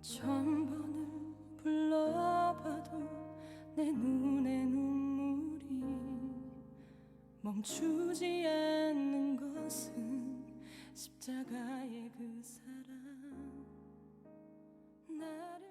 천번을 불러봐도 내 눈에 눈물이 멈추지 않는 것은 십자가의 그 사랑 나를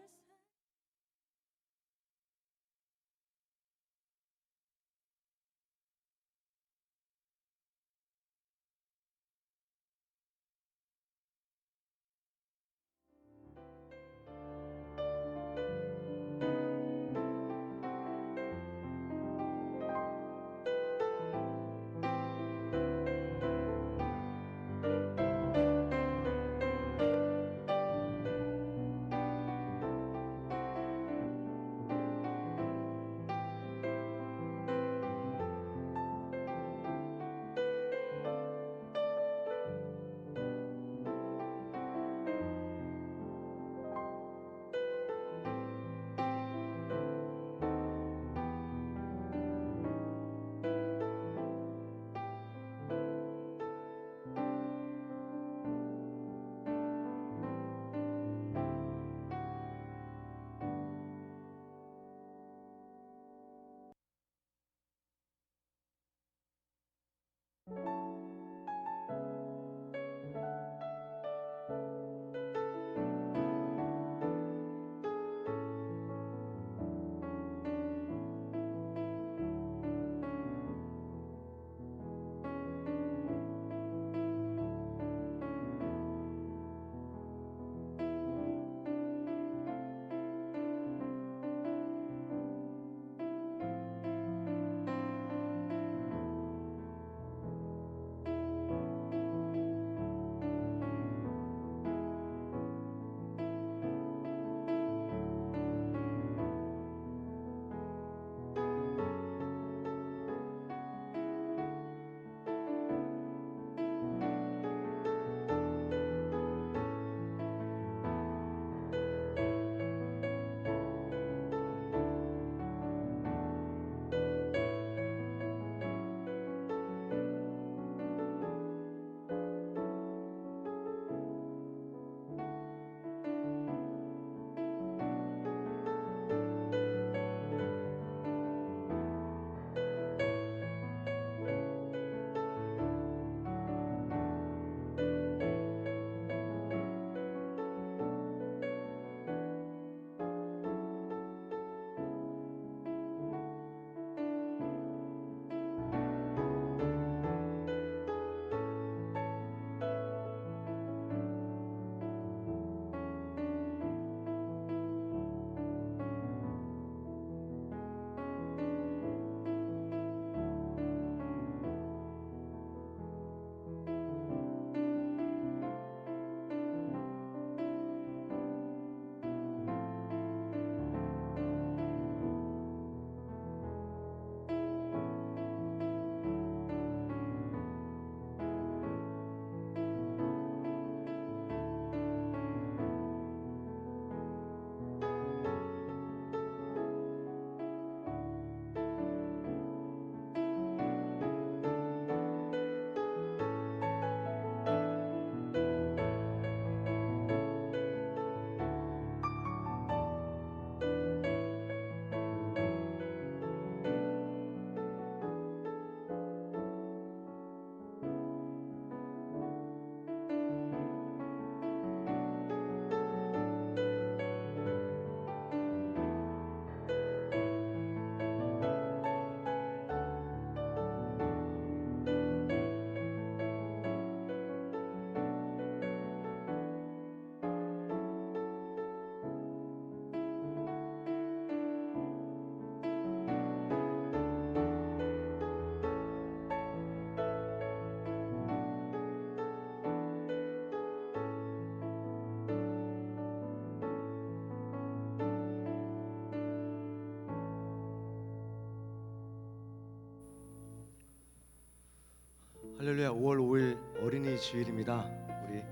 할렐루야. 5월 5일 어린이 주일입니다. 우리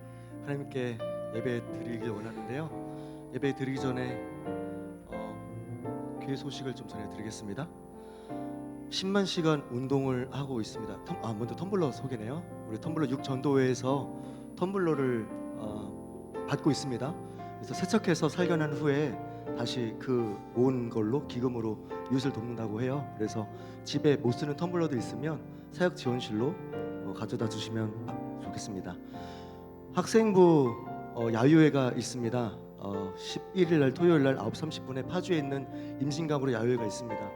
하나님께 예배 드리길 원하는데요. 예배 드리기 전에 교회 소식을 좀 전해드리겠습니다. 10만 시간 운동을 하고 있습니다. 먼저 텀블러 소개네요. 우리 텀블러 6전도회에서 텀블러를 받고 있습니다. 그래서 세척해서 살겨난 후에 다시 그 모은 걸로 기금으로 이웃을 돕는다고 해요. 그래서 집에 못 쓰는 텀블러도 있으면 사역 지원실로 가져다 주시면 좋겠습니다. 학생부 야유회가 있습니다. 11일 날 토요일 날 9시 30분에 파주에 있는 임신강으로 야유회가 있습니다.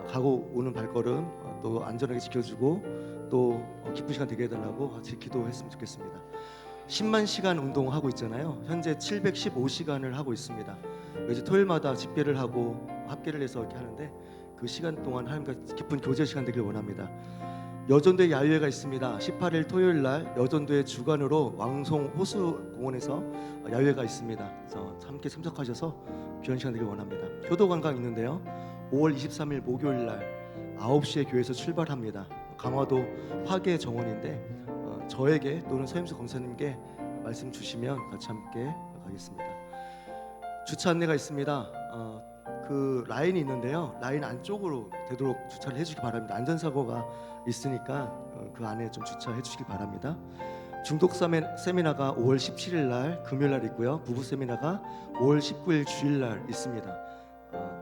가고 오는 발걸음 또 안전하게 지켜주고 또 기쁜 시간 되게 해달라고 같이 기도했으면 좋겠습니다. 10만 시간 운동하고 있잖아요. 현재 715시간을 하고 있습니다. 매주 토요일마다 집회를 하고 합계를 해서 이렇게 하는데 그 시간 동안 하나님과 깊은 교제 시간 되길 원합니다. 여전도에 야유회가 있습니다. 18일 토요일 날 여전도의 주관으로 왕송 호수공원에서 야유회가 있습니다. 그래서 함께 참석하셔서 귀한 시간 되길 원합니다. 효도 관광 있는데요. 5월 23일 목요일 날 9시에 교회에서 출발합니다. 강화도 화계 정원인데 저에게 또는 서임수 검사님께 말씀 주시면 같이 함께 가겠습니다. 주차 안내가 있습니다. 그 라인이 있는데요. 라인 안쪽으로 되도록 주차를 해주시기 바랍니다. 안전사고가 있으니까 그 안에 좀 주차해 주시기 바랍니다. 중독 세미나가 5월 17일 날 금요일 날 있고요. 부부 세미나가 5월 19일 주일 날 있습니다.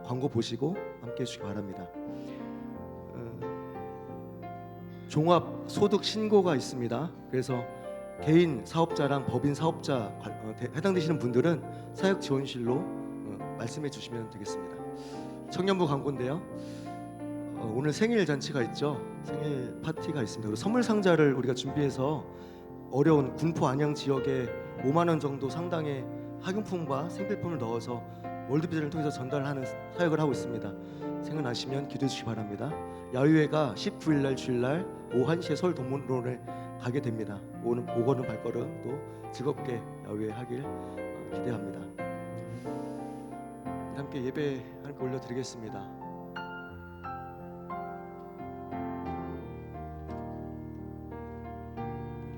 광고 보시고 함께 해주시기 바랍니다. 종합 소득 신고가 있습니다. 그래서 개인 사업자랑 법인 사업자 해당되시는 분들은 사역 지원실로 말씀해 주시면 되겠습니다. 청년부 광고인데요. 오늘 생일 잔치가 있죠. 생일 파티가 있습니다. 그리고 선물 상자를 우리가 준비해서 어려운 군포 안양 지역에 5만 원 정도 상당의 학용품과 생필품을 넣어서 월드비전을 통해서 전달하는 사역을 하고 있습니다. 생각나시면 기도해 주시기 바랍니다. 야유회가 19일 날 주일 날 오후 1시에 서울 동문로에 가게 됩니다. 오거는 발걸음 또 즐겁게 야유회 하길 기대합니다. 함께 예배 함께 올려드리겠습니다.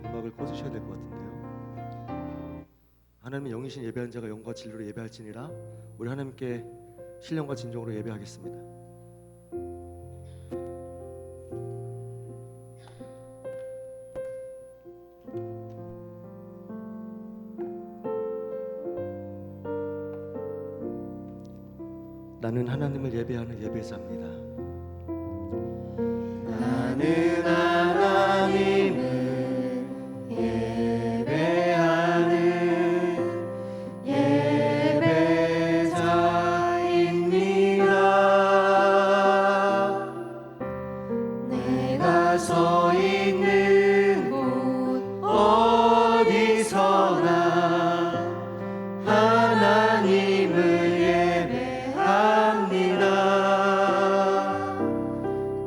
음악을 꺼주셔야 될 것 같은데요. 하나님의 영이신 예배한 자가 영과 진리로 예배할지니라. 우리 하나님께 신령과 진정으로 예배하겠습니다. 나는 하나님을 예배하는 예배자입니다. 나는 하나님을 서 있는 곳 어디서나 하나님을 예배합니다.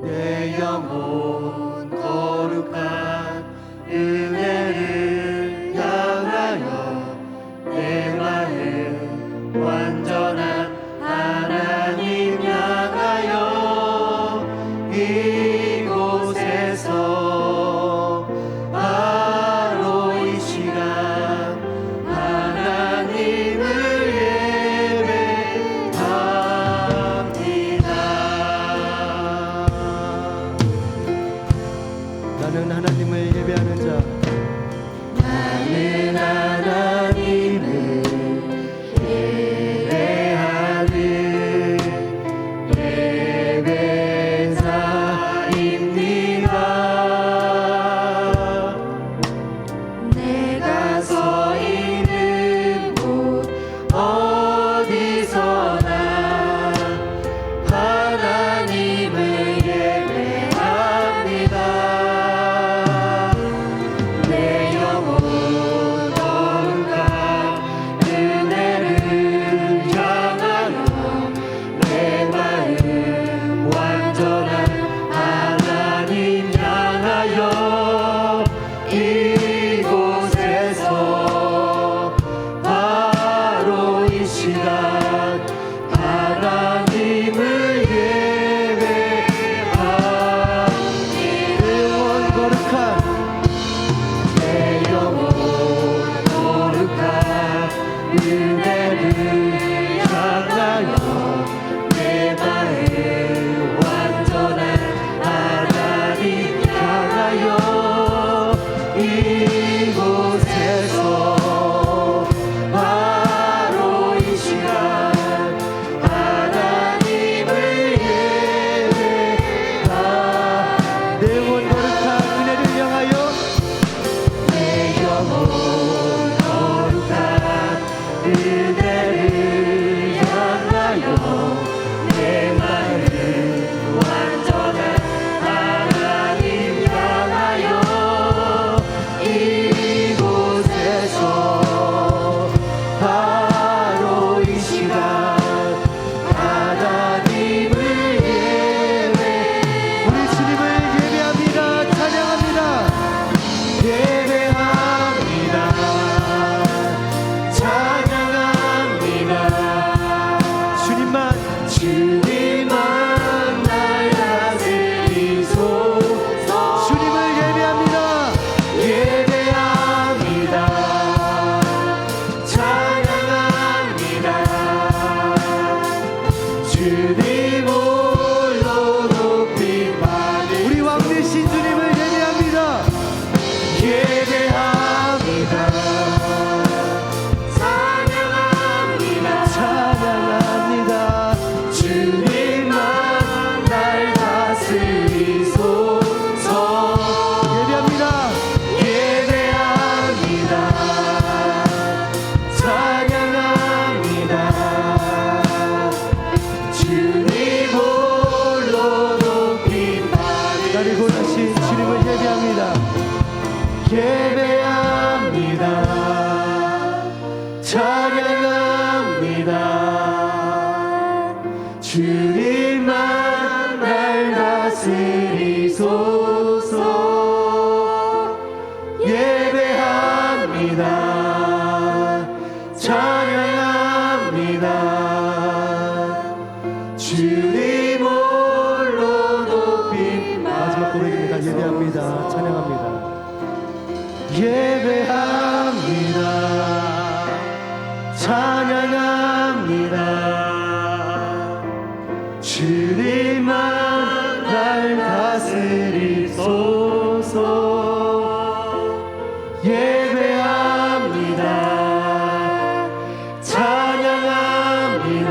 내 영혼 거룩한 은혜를 향하여 내 마음 완전한 하나님 향하여 바로 이 시간 찬양합니다. 주님만 날 다스리소서. 예배합니다. 찬양합니다.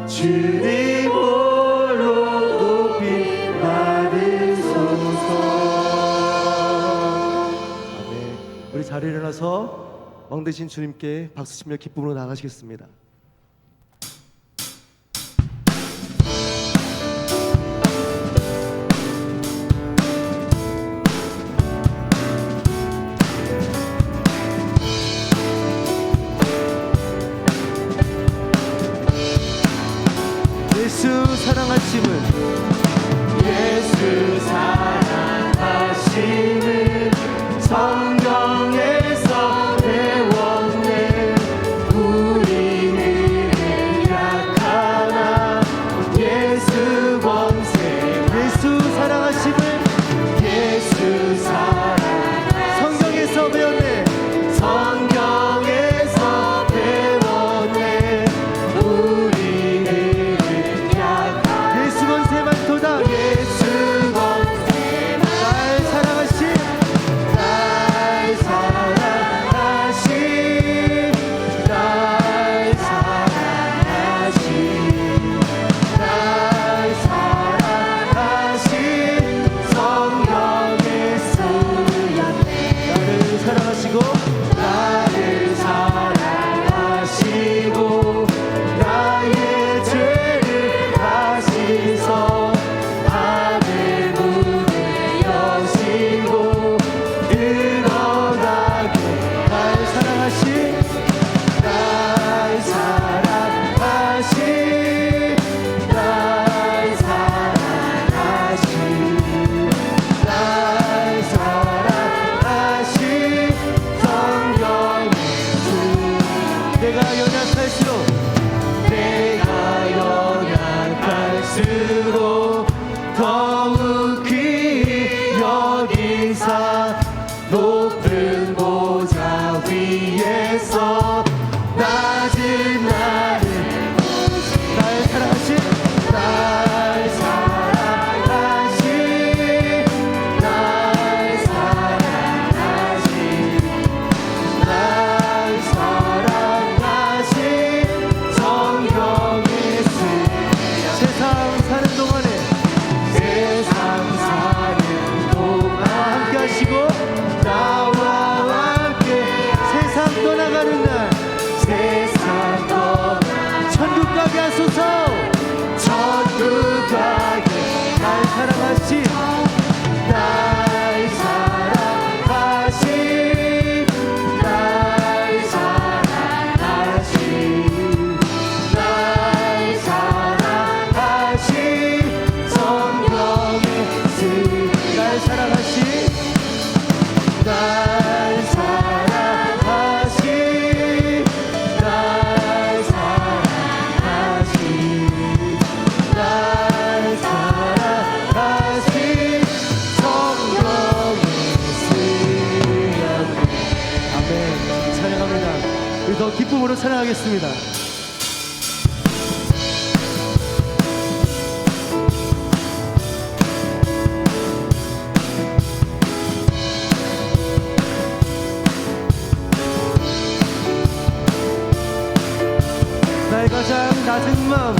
주님 홀로 높이 받으소서. 아멘. 우리 자리에 일어나서 왕 되신 주님께 박수치며 기쁨으로 나가시겠습니다. 예수 사랑하심을, 예수 사랑하심을 성경에서 배웠네. 우리는 약하나 예수 권세. 예수 사랑하심을, 예수 성경에서 배웠네. 성경에서 배웠네. 우리는 예수 권세만 도다. 예수 권세만. 날 사랑하신, 날 사랑하신, 날 사랑하신, 날 사랑하신 성경에 쓰였네. 나를 사랑하시고, 나를 사랑하시고, 나의 죄를 다시서 하늘 문을 여시고 드러나게. 날 사랑하신, 날 사랑하신, 날 사랑하신, 날 사랑하신 성경의 주. 내가 연약할수록, 내가 연약할수록 더욱 귀히 여기사 높은 보좌 위에서 낮은 나를. 날 사랑하신, 날 사랑하신, 날 사랑하신, 날 사랑하신 성경에 세상 사는 동안에, 세상 사는 동안 함께 하시고, 나와 함께 세상 떠나가는 날, 세상 떠나 천국 가게 하소서. 천국 가게. 날 사랑하신, 날 사랑하신, 날 사랑하신, 날 사랑하신 성경에 날 사랑하신, 날 사랑하신, 날 사랑하신, 날 사랑하신 성경에 쓰였네. 아멘. 찬양합니다. 우리 더 기쁨으로 찬양하겠습니다. 나의 가장 낮은 마음,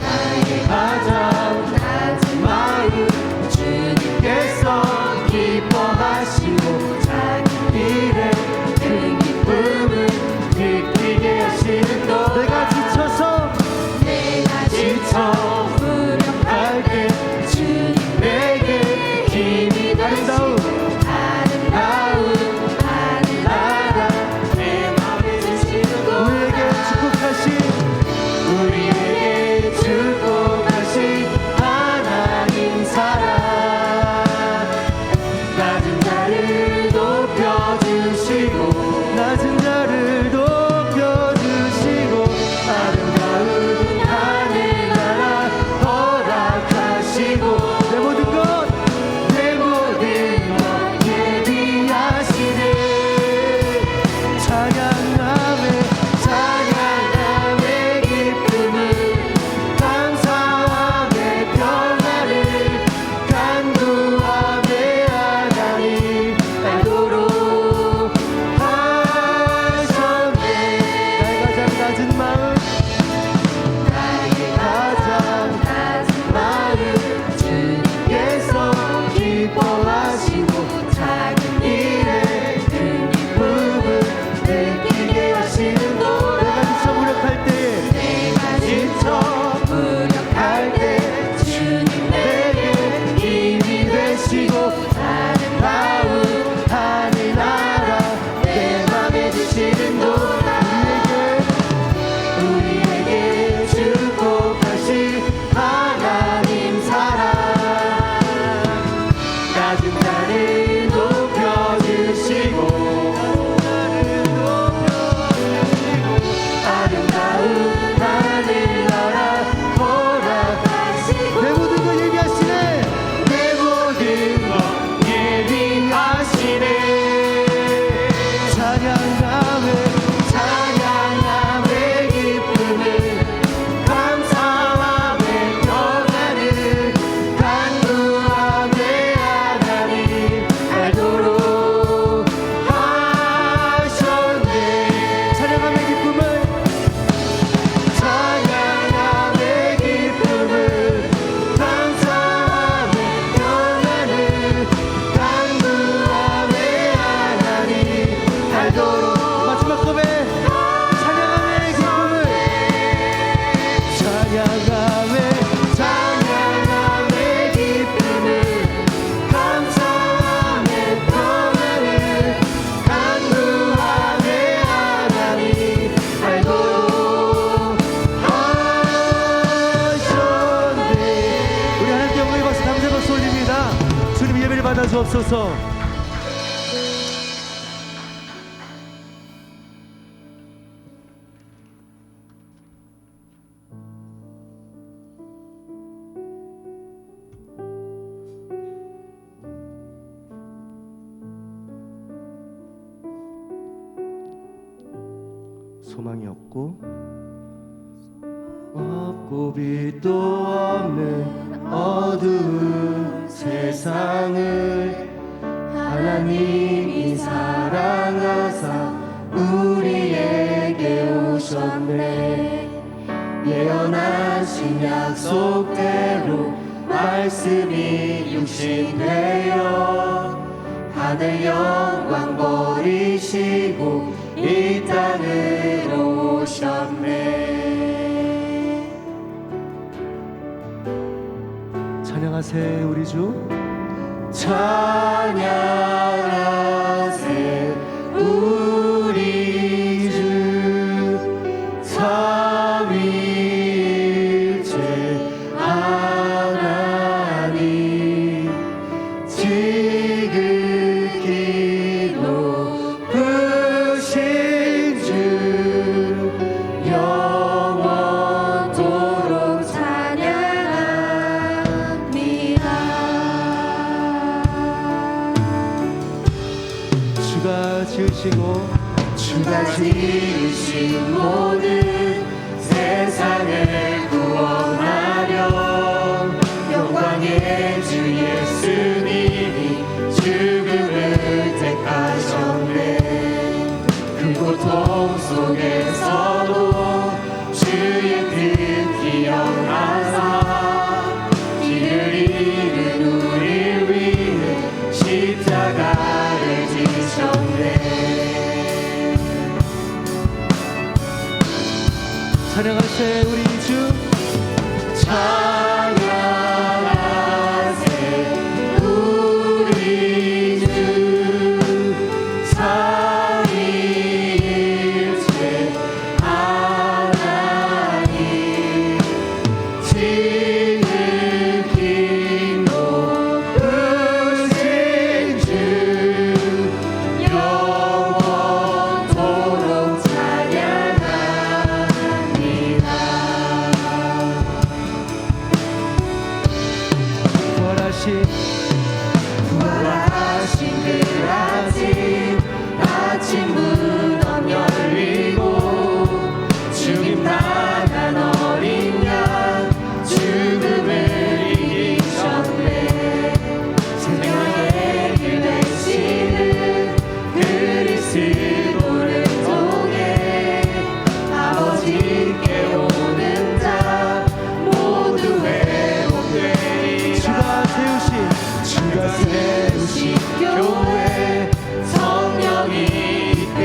나의 가장 낮은 마음 주님께서 기뻐하시고 자기 일에 큰 기쁨을 느끼게 하시는 것. 내가 지쳐서 무력할 때 주님 내게 힘이 되시고 아름다운 하늘나라 내 맘에 주시는 것. 우리에게 축복하신 주옵소서. 소망이 없고 빛도 없는 어두운 세상을 하나님이 사랑하사 우리에게 오셨네. 예언하신 약속대로 말씀이 육신되어 하늘 영광 버리시고 이 땅으로 오셨네. 찬양하세 우리 주. 찬양하세 우리 주. 삼위일체 하나님 지극히 높으신 주 영원토록 찬양합니다. 주가 지으신 모든 세상을 구원하려 영광의 주 예수님이 죽음을 택하셨네. 그 고통 속에서도 주의 뜻 기억하사 길을 잃은 우리를 위해 십자가를 지셨네. 찬양하세 우리 주. 찬양하세 우리 주. 삼위일체 하나님 지극히 높으신 주 영원토록 찬양합니다. 부활하신 그 아침 무덤 열리고 죽임 당한 어린 양 죽음을 이기셨네. 생명의 길 되시는 그리스도를 통해 아버지께 오는 자 모두 회복되리라. 주가 세우신 교회 성령이 이끌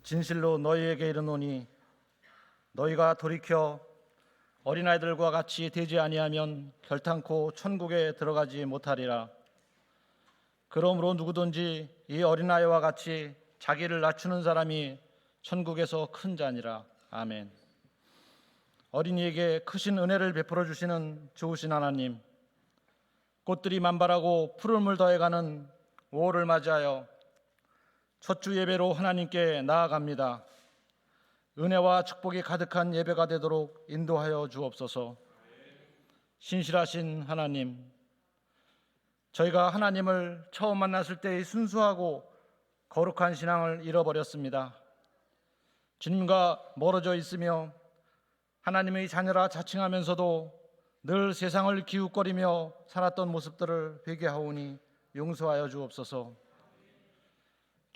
진실로 너희에게 이르노니 너희가 돌이켜 어린아이들과 같이 되지 아니하면 결탄코 천국에 들어가지 못하리라. 그러므로 누구든지 이 어린아이와 같이 자기를 낮추는 사람이 천국에서 큰 자니라. 아멘. 어린이에게 크신 은혜를 베풀어 주시는 좋으신 하나님, 꽃들이 만발하고 푸름을 더해가는 5월을 맞이하여 첫 주 예배로 하나님께 나아갑니다. 은혜와 축복이 가득한 예배가 되도록 인도하여 주옵소서. 신실하신 하나님, 저희가 하나님을 처음 만났을 때의 순수하고 거룩한 신앙을 잃어버렸습니다. 주님과 멀어져 있으며 하나님의 자녀라 자칭하면서도 늘 세상을 기웃거리며 살았던 모습들을 회개하오니 용서하여 주옵소서.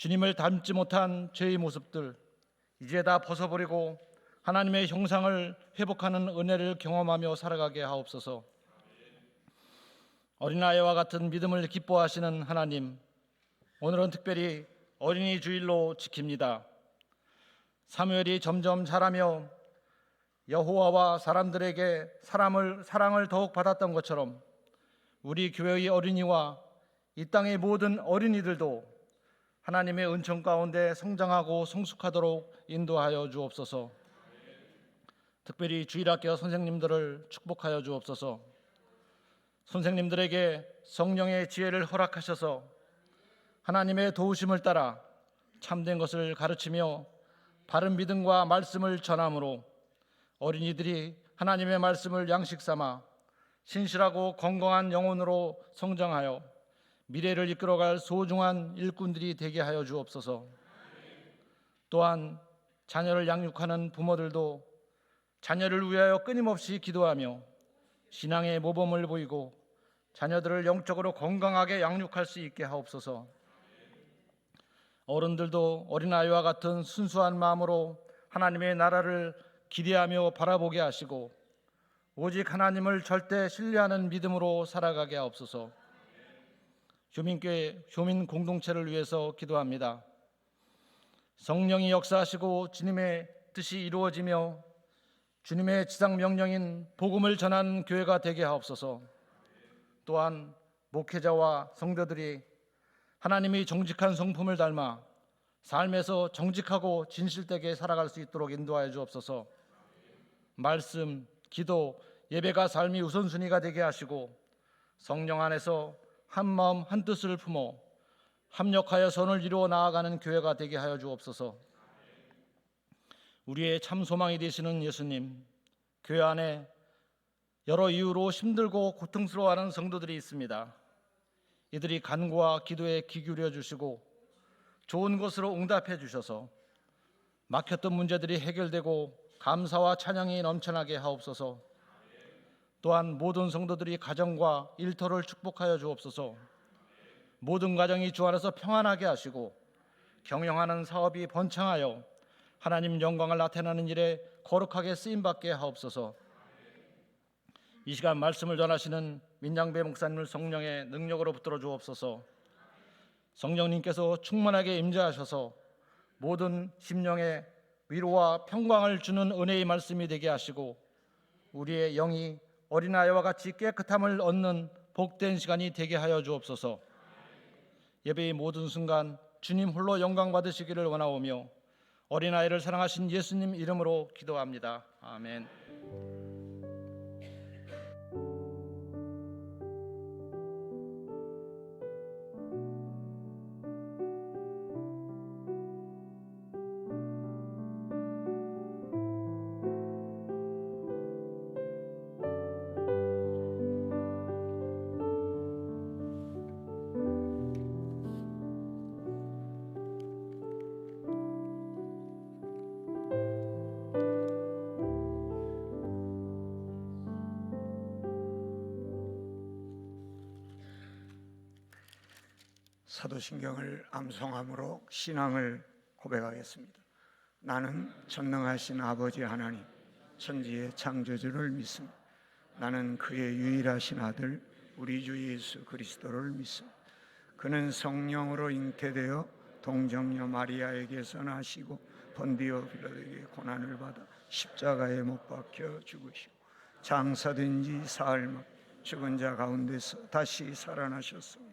주님을 닮지 못한 죄의 모습들 이제 다 벗어버리고 하나님의 형상을 회복하는 은혜를 경험하며 살아가게 하옵소서. 어린아이와 같은 믿음을 기뻐하시는 하나님, 오늘은 특별히 어린이 주일로 지킵니다. 사무엘이 점점 자라며 여호와와 사람들에게 사랑을 더욱 받았던 것처럼 우리 교회의 어린이와 이 땅의 모든 어린이들도 하나님의 은총 가운데 성장하고 성숙하도록 인도하여 주옵소서. 특별히 주일학교 선생님들을 축복하여 주옵소서. 선생님들에게 성령의 지혜를 허락하셔서 하나님의 도우심을 따라 참된 것을 가르치며 바른 믿음과 말씀을 전함으로 어린이들이 하나님의 말씀을 양식 삼아 신실하고 건강한 영혼으로 성장하여 미래를 이끌어갈 소중한 일꾼들이 되게 하여 주옵소서. 또한 자녀를 양육하는 부모들도 자녀를 위하여 끊임없이 기도하며 신앙의 모범을 보이고 자녀들을 영적으로 건강하게 양육할 수 있게 하옵소서. 어른들도 어린아이와 같은 순수한 마음으로 하나님의 나라를 기대하며 바라보게 하시고 오직 하나님을 절대 신뢰하는 믿음으로 살아가게 하옵소서. 효민교회 효민 공동체를 위해서 기도합니다. 성령이 역사하시고 주님의 뜻이 이루어지며 주님의 지상 명령인 복음을 전하는 교회가 되게 하옵소서. 또한 목회자와 성도들이 하나님의 정직한 성품을 닮아 삶에서 정직하고 진실되게 살아갈 수 있도록 인도하여 주옵소서. 말씀, 기도, 예배가 삶이 우선순위가 되게 하시고 성령 안에서 한 마음 한 뜻을 품어 합력하여 선을 이루어 나아가는 교회가 되게 하여 주옵소서. 우리의 참 소망이 되시는 예수님, 교회 안에 여러 이유로 힘들고 고통스러워하는 성도들이 있습니다. 이들이 간구와 기도에 귀 기울여 주시고 좋은 것으로 응답해 주셔서 막혔던 문제들이 해결되고 감사와 찬양이 넘쳐나게 하옵소서. 또한 모든 성도들이 가정과 일터를 축복하여 주옵소서. 모든 가정이 주 안에서 평안하게 하시고 경영하는 사업이 번창하여 하나님 영광을 나타내는 일에 거룩하게 쓰임받게 하옵소서. 이 시간 말씀을 전하시는 민장배 목사님을 성령의 능력으로 붙들어 주옵소서. 성령님께서 충만하게 임재하셔서 모든 심령에 위로와 평강을 주는 은혜의 말씀이 되게 하시고 우리의 영이 어린아이와 같이 깨끗함을 얻는 복된 시간이 되게 하여 주옵소서. 예배의 모든 순간 주님 홀로 영광 받으시기를 원하오며 어린아이를 사랑하신 예수님 이름으로 기도합니다. 아멘. 사도신경을 암송함으로 신앙을 고백하겠습니다. 나는 전능하신 아버지 하나님, 천지의 창조주를 믿습니다. 나는 그의 유일하신 아들 우리 주 예수 그리스도를 믿습니다. 그는 성령으로 잉태되어 동정녀 마리아에게서 나시고 본디오 빌라도에게 고난을 받아 십자가에 못 박혀 죽으시고 장사된 지 사흘 만 죽은 자 가운데서 다시 살아나셨으며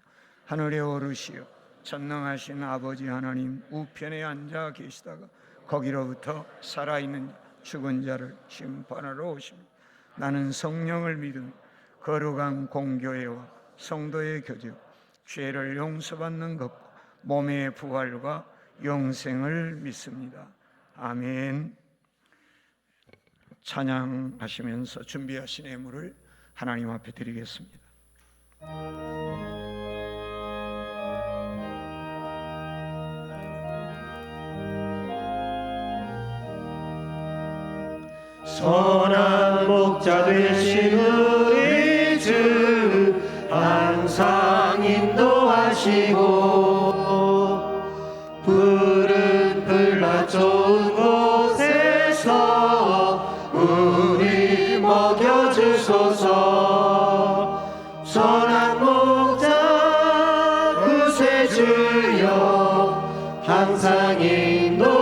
하늘에 오르시어 전능하신 아버지 하나님 우편에 앉아 계시다가 거기로부터 살아있는 죽은 자를 심판하러 오십니다. 나는 성령을 믿으며 거룩한 공교회와 성도의 교제, 죄를 용서받는 것과 몸의 부활과 영생을 믿습니다. 아멘. 찬양하시면서 준비하신 예물을 하나님 앞에 드리겠습니다. 선한 목자 되신 우리 주 항상 인도하시고 푸른 풀밭 좋은 곳에서 우리 먹여주소서. 선한 목자 구세주여 항상 인도하소서.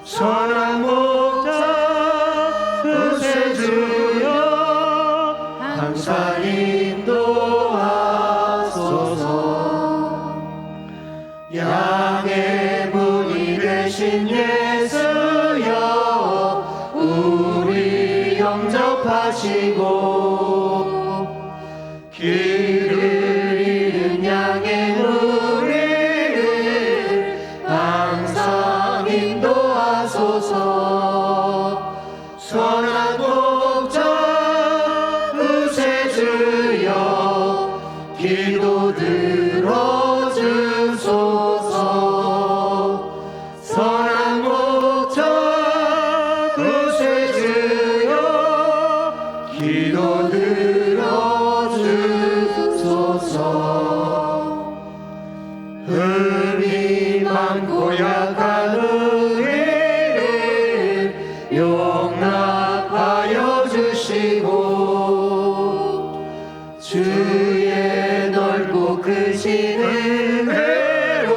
선한 목자 구세주여 항상 인도하소서. 양의 문이 되신 예수여 우리 영접하시고 길을 잃은 양의 무리를 항상 인도하소서. 선한 목자 구세주여 기도 들어주소서. 선한 목자 구세주여 기도 들어주소서. 흠이 많고 약한 우리를 용납하여 주시고 주의 넓고 크신 은혜로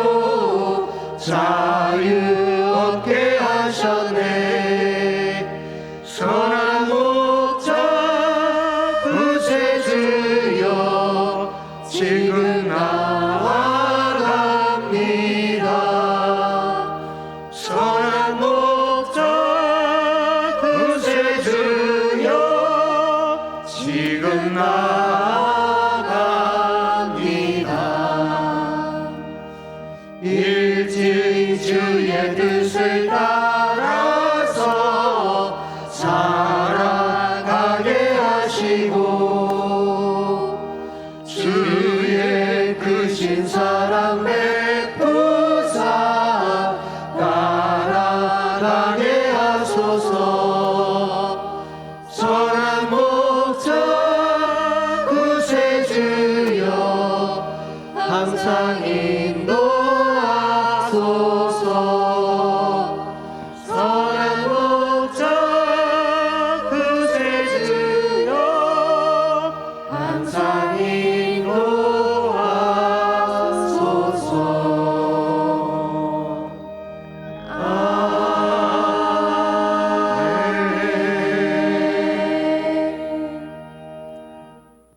자유 얻게 하셨네. 선한 목자 구세주여 지금 나아갑니다. 선한 목자 구세주여 지금 나아갑니다. 일찍 주의 뜻을 따라서 살아가게 하시고 주의 크신 사랑 베푸사 따라가게 하소서. 선한 목자 구세주여 항상 인도하소서. 선한 목자 구세주여 항상 인도하소서.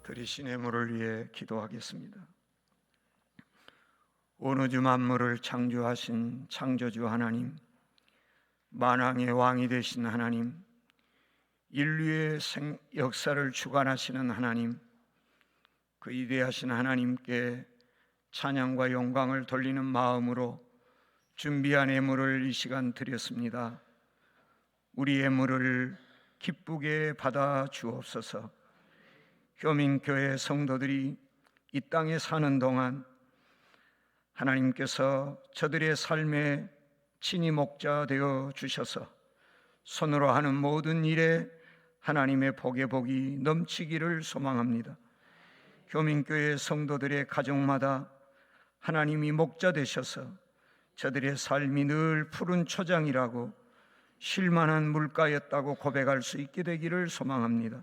드리신 예물을 위해 기도하겠습니다. 온 우주 만물을 창조하신 창조주 하나님, 만왕의 왕이 되신 하나님, 인류의 역사를 주관하시는 하나님, 그 위대하신 하나님께 찬양과 영광을 돌리는 마음으로 준비한 예물을 이 시간 드렸습니다. 우리 예물을 기쁘게 받아 주옵소서. 효민교회 성도들이 이 땅에 사는 동안 하나님께서 저들의 삶에 친히 목자 되어 주셔서 손으로 하는 모든 일에 하나님의 복의 복이 넘치기를 소망합니다. 효민교회 성도들의 가정마다 하나님이 목자 되셔서 저들의 삶이 늘 푸른 초장이라고 쉴만한 물가였다고 고백할 수 있게 되기를 소망합니다.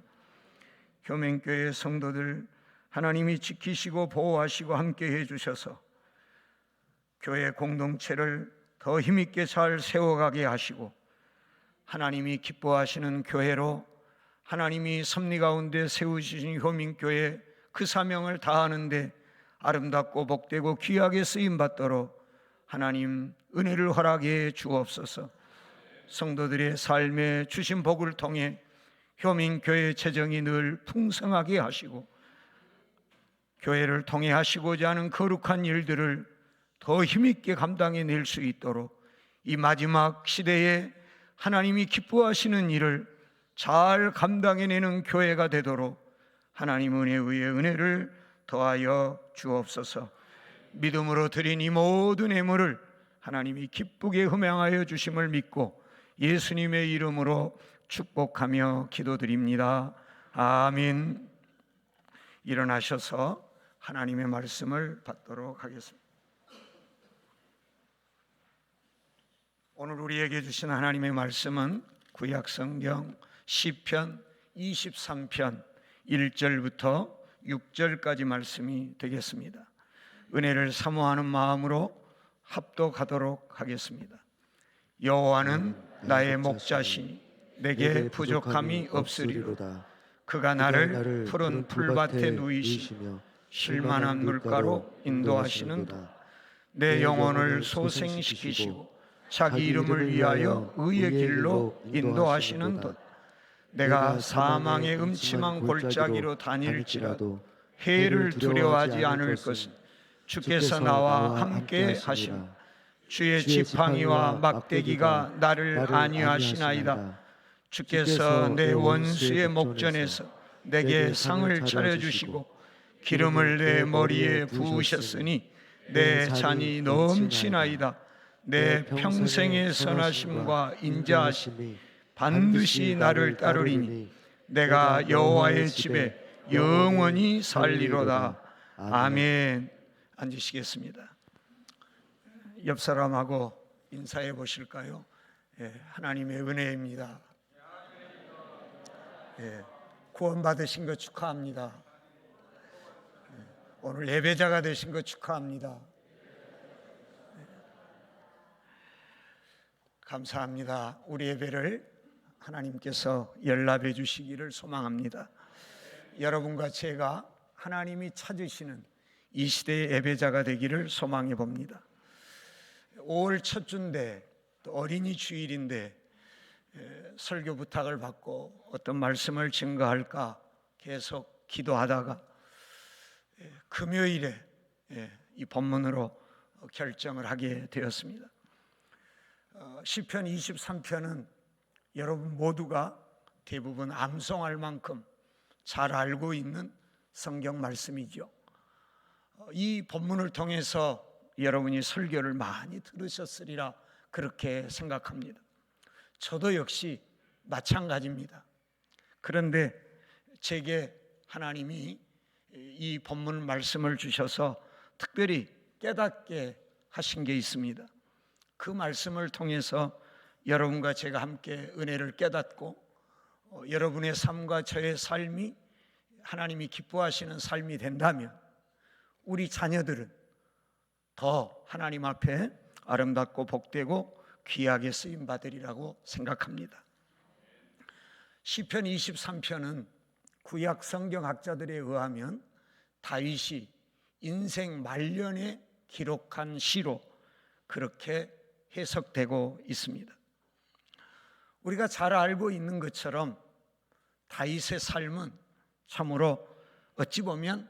효민교회 성도들 하나님이 지키시고 보호하시고 함께 해주셔서 교회 공동체를 더 힘있게 잘 세워가게 하시고 하나님이 기뻐하시는 교회로 하나님이 섭리 가운데 세우시신 효민교회 그 사명을 다하는데 아름답고 복되고 귀하게 쓰임받도록 하나님 은혜를 허락해 주옵소서. 성도들의 삶에 주신 복을 통해 효민교회 재정이 늘 풍성하게 하시고 교회를 통해 하시고자 하는 거룩한 일들을 더 힘있게 감당해낼 수 있도록 이 마지막 시대에 하나님이 기뻐하시는 일을 잘 감당해내는 교회가 되도록 하나님 은혜 위에 은혜를 더하여 주옵소서. 믿음으로 드린 이 모든 예물을 하나님이 기쁘게 흠양하여 주심을 믿고 예수님의 이름으로 축복하며 기도드립니다. 아멘. 일어나셔서 하나님의 말씀을 받도록 하겠습니다. 오늘 우리에게 주신 하나님의 말씀은 구약성경 시편 23편 1절부터 6절까지 말씀이 되겠습니다. 은혜를 사모하는 마음으로 합독하도록 하겠습니다. 여호와는 나의 목자시니 내게 부족함이 없으리로다. 그가 나를 푸른 풀밭에 누이시며 쉴만한 물가로 인도하시는도다. 내 영혼을 소생시키시고 자기 이름을 위하여 의의 길로 인도하시는도다. 내가 사망의 음침한 골짜기로 다닐지라도 해를 두려워하지 않을 것은 주께서 나와 함께 하시며 주의 지팡이와 막대기가 나를 안위하시나이다. 주께서 내 원수의 목전에서 내게 상을 차려주시고 기름을 내 머리에 부으셨으니 내 잔이 넘치나이다. 내 평생의 선하심과 인자하심이 반드시 나를 따르리니 내가 여호와의 집에 영원히 살리로다. 아멘. 앉으시겠습니다. 옆 사람하고 인사해 보실까요? 하나님의 은혜입니다. 구원받으신 것 축하합니다. 오늘 예배자가 되신 것 축하합니다. 감사합니다. 우리 예배를 하나님께서 연락해 주시기를 소망합니다. 여러분과 제가 하나님이 찾으시는 이 시대의 예배자가 되기를 소망해 봅니다. 5월 첫 주인데 또 어린이 주일인데 설교 부탁을 받고 어떤 말씀을 증거할까 계속 기도하다가 금요일에 이 본문으로 결정을 하게 되었습니다. 시편 23편은 여러분 모두가 대부분 암송할 만큼 잘 알고 있는 성경 말씀이죠. 이 본문을 통해서 여러분이 설교를 많이 들으셨으리라 그렇게 생각합니다. 저도 역시 마찬가지입니다. 그런데 제게 하나님이 이 본문 말씀을 주셔서 특별히 깨닫게 하신 게 있습니다. 그 말씀을 통해서 여러분과 제가 함께 은혜를 깨닫고 여러분의 삶과 저의 삶이 하나님이 기뻐하시는 삶이 된다면 우리 자녀들은 더 하나님 앞에 아름답고 복되고 귀하게 쓰임 받으리라고 생각합니다. 시편 23편은 구약 성경학자들에 의하면 다윗이 인생 말년에 기록한 시로 그렇게 해석되고 있습니다. 우리가 잘 알고 있는 것처럼 다윗의 삶은 참으로 어찌 보면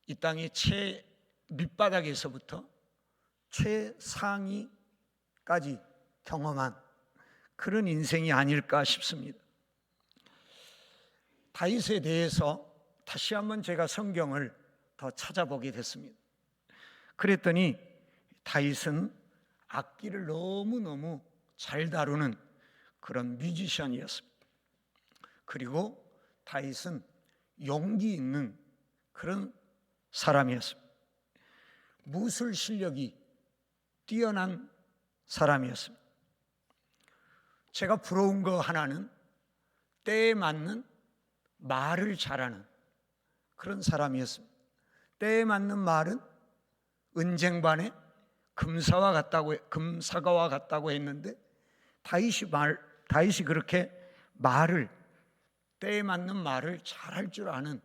이 땅의 최 밑바닥에서부터 최상위까지 경험한 그런 인생이 아닐까 싶습니다. 다윗에 대해서 다시 한번 제가 성경을 더 찾아보게 됐습니다. 그랬더니 다윗은 악기를 너무너무 잘 다루는 그런 뮤지션이었습니다. 그리고 다윗은 용기 있는 그런 사람이었습니다. 무술 실력이 뛰어난 사람이었습니다. 제가 부러운 거 하나는 때에 맞는 말을 잘하는 그런 사람이었습니다. 때에 맞는 말은 은쟁반에 금사가와 같다고 했는데 다윗이 그렇게 말을, 때에 맞는 말을 잘할 줄 아는